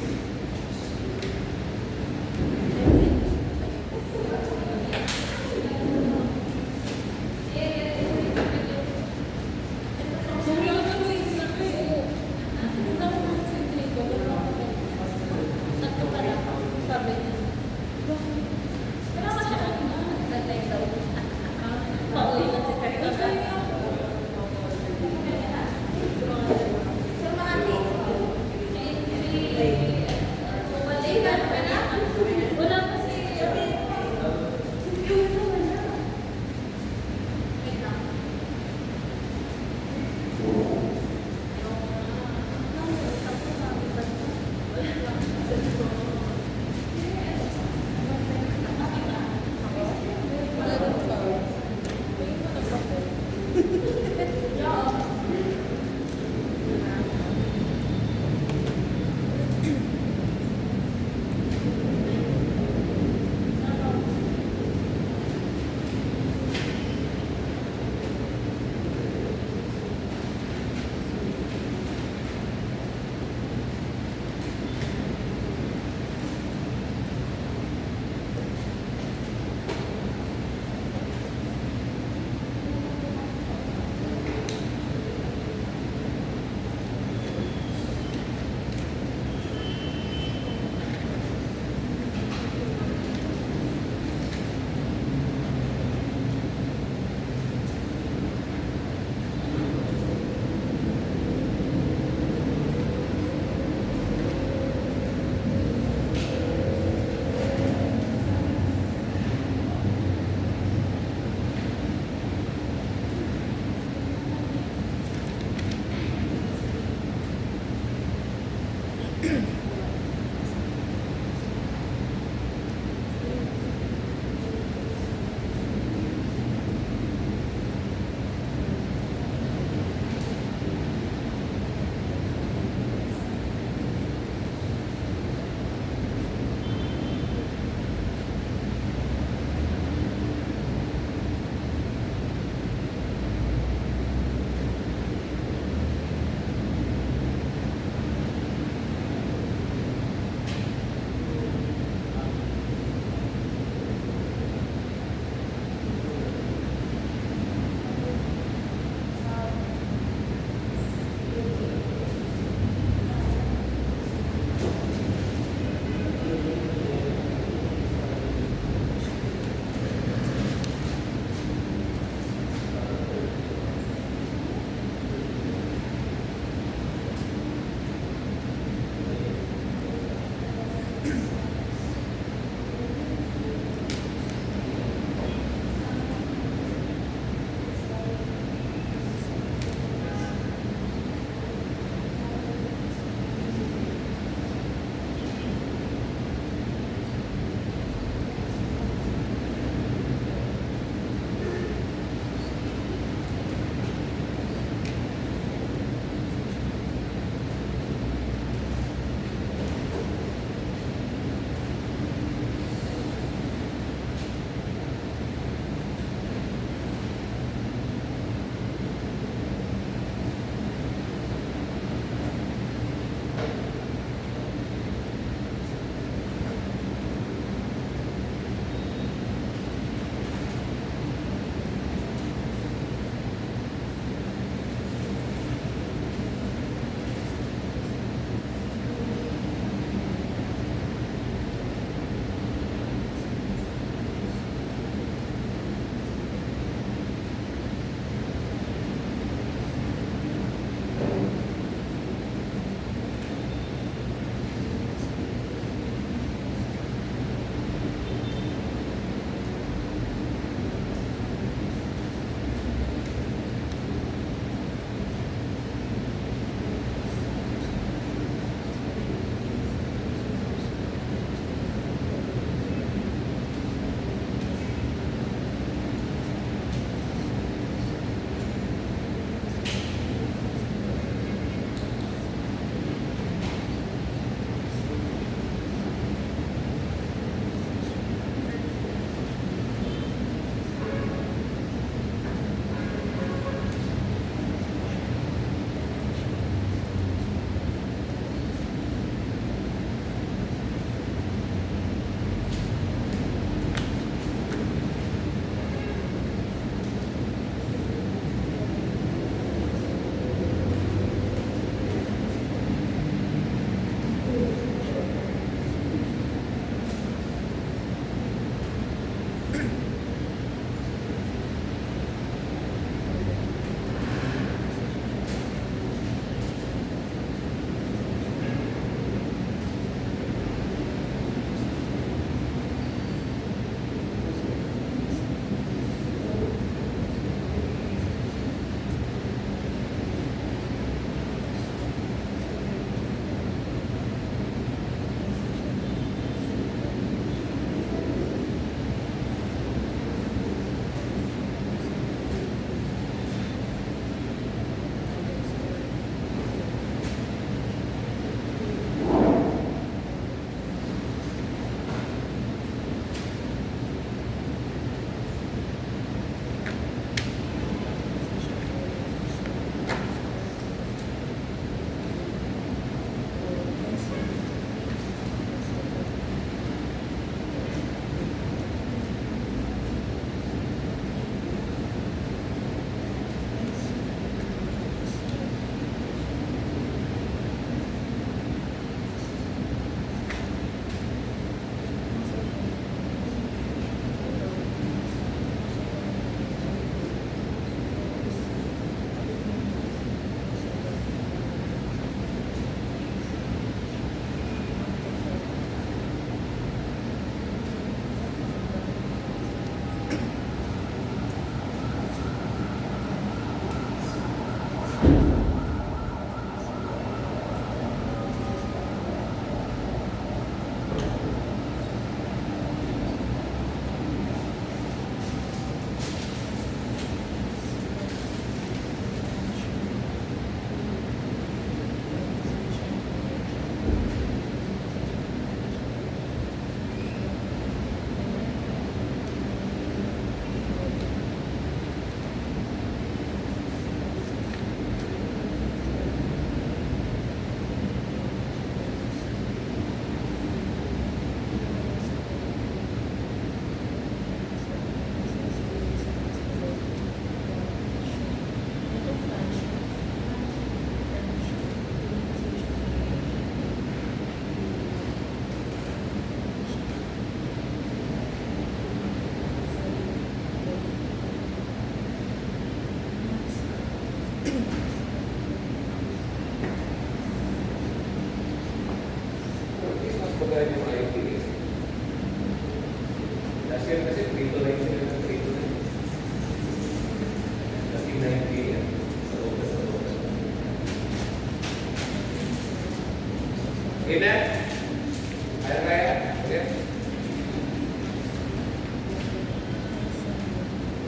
Okay na? Kaya? Okay?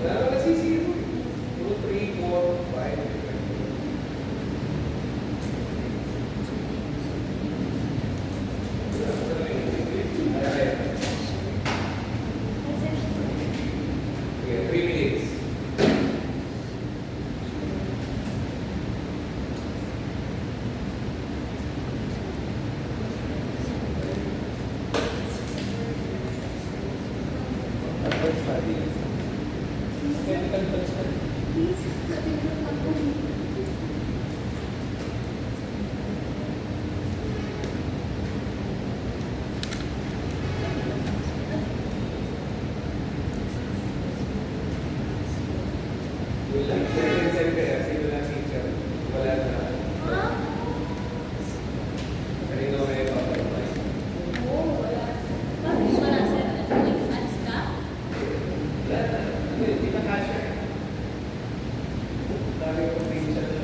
Wala naman kasi 0. 2, 3, 4, 5. Okay, 3 minutes. Second kaya, sino lang teacher? Wala na. Kanino may papalabas? Wala na. Hindi na kasha. Dami kong teacher na.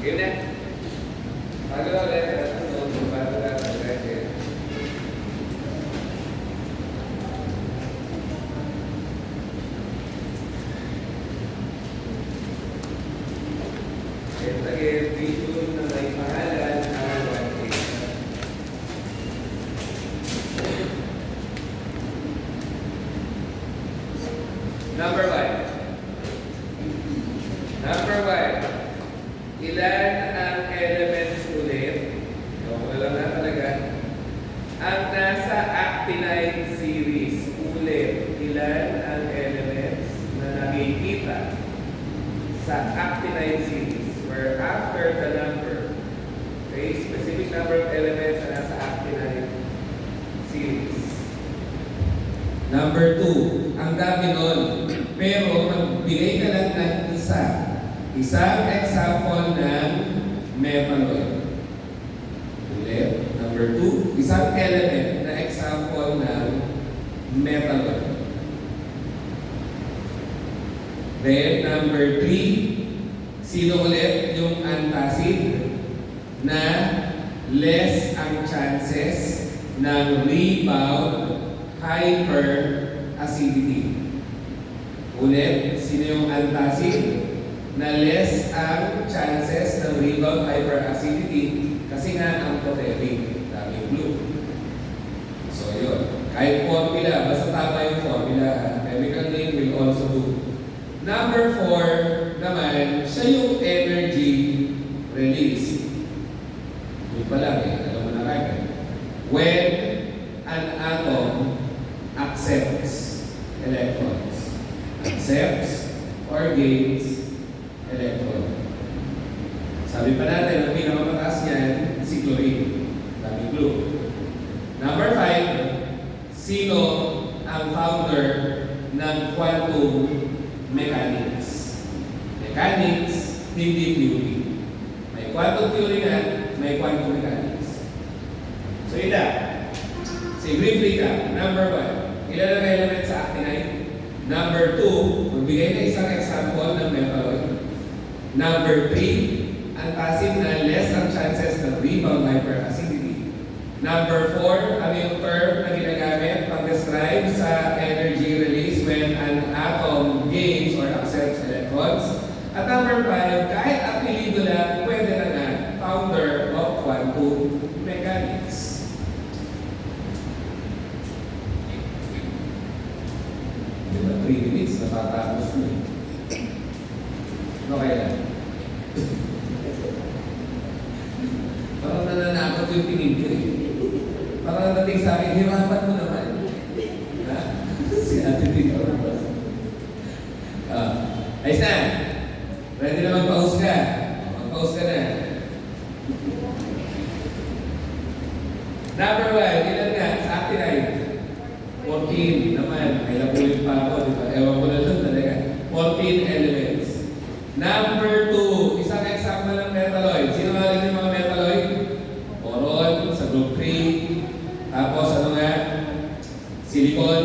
Yun na. Bago ulit, bago lang ulit. Again, visual na may pangalan ang one. Number 1. Ilan ang elements ulit? Wala lang na talaga. Ang nasa actinide series ulit. Ilan ang elements na nakikita sa actinide series? Where after the number, okay, specific number of elements na nasa actinide series. Number 2, ang dami nun. Pero magbigay ka lang ng isa. Isang example ng methanol. Ulit. Number 2, isang element na example ng methanol. Then, number 3, sino ulit yung antacid na less ang chances ng rebound hyperacidity. Ulit, sino yung antacid na less ang chances ng rebound hyperacidity kasi nga ang protein, daming blue. So yun, kahit formula, basta tama yung formula, chemical name will also do. Number 4 naman, siya yung energy release. Yun pa lang alam mo na kagad. When an atom accepts electrons, accepts or gains electron. Sabi pa natin, ang pinakamataas niyan, si chlorine. Daming clue. Number 5, sino ang founder ng quantum mechanics? Mechanics, hindi theory. May quantum theory na, may quantum mechanics. So yun lang. Si brief recap. Number 1, ilan ang element sa actinide? Number 2, magbigay na isang example ng metalloid. Number 3, ang acid na less ang chances ng rebound hyperacidity. Number 4, ano yung term na ginagamit pag-describe sa energy release when an atom gains or accepts electrons. At number 5, kahit apelido lang, pwede na nga, founder of quantum mechanics. Diba, 3 minutes, natatapos mo eh. Ano kaya? Parang nananakot yung tingin ko eh. Parang dating sa akin, hirapan mo naman. Ha? Si Ate Tito. Ayos na. Ready na mag-pause ka. Mag-pause ka na. Number 1, ilan nga? Sa actinide. 14 naman. May napulit pa ako. Diba? Ewan ko na lang talaga. 14 elements. Number 2, isang example ng metalloid. Sino nga rin yung mga metalloid? Boron, sa group 3. Tapos ano nga? Silicon.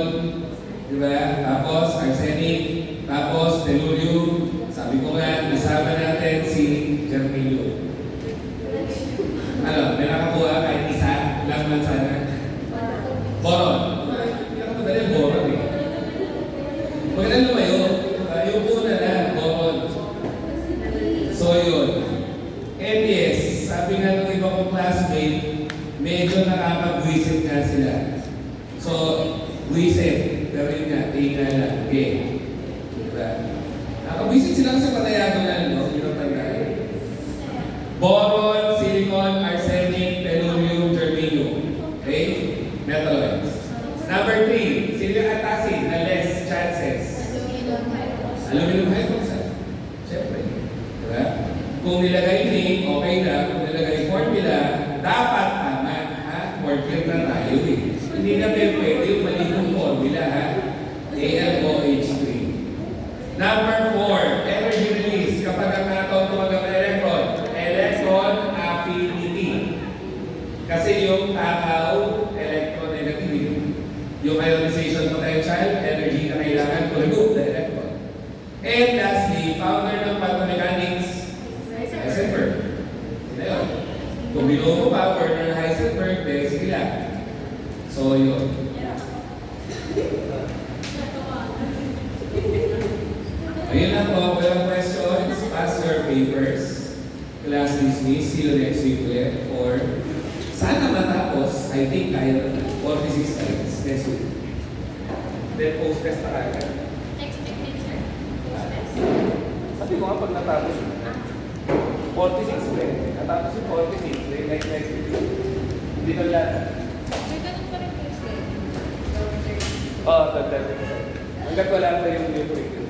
Diba? Tapos arsenic. Tapos tellurium. Sabi ko nga, nasama natin si germanium. Ano, may nakakuha kahit isa lang man sana. Boron. Pinakamadali ang boron eh. Huwag na lumayo. Yung una na, boron. So yun. And yes, sabi nga ng iba kong classmate, medyo nakakabwisit nga sila. So, buwisit. Pero yun nga, tingnan lang. Okay. Diba? Nakabwisit sila kasi patayago na, no? Yun ang tandaan. Boron, silicon, arsenic, tellurium, germanium. Okay? Metalloids. Number 3, sino yung acid na less chances? Aluminum hydroxide. Siyempre. Diba? Kung nilagay link, okay na. Kung nilagay formula, dapat tama. Ha? More clear na tayo eh. Hindi na pwede yung maling formula, ha? ALOH3. Number 4, energy release. Kapag ang atom tumagang ng electron, electron affinity. Kasi yung takaw, electronegativity. Yung ionization potential, energy na kailangan to remove the electron. And lastly, founder ng quantum mechanics, Heisenberg. Sino yun? Kung binuo mo pa, word ng Heisenberg, then sige lang. So yun. Ayun lang po, walang questions, pass your papers. Class dismissed, see you next week ulit. Or sana matapos, I think kaya na 46 times next week. Then post-test na kagad. Sabi ko nga pag natapos 46 ulit. Natapos yung 46 ulit, like next week. Hindi na lahat. May ganun pa rin po sila. Oo, tagdag. Hanggat wala pa yung new curriculum.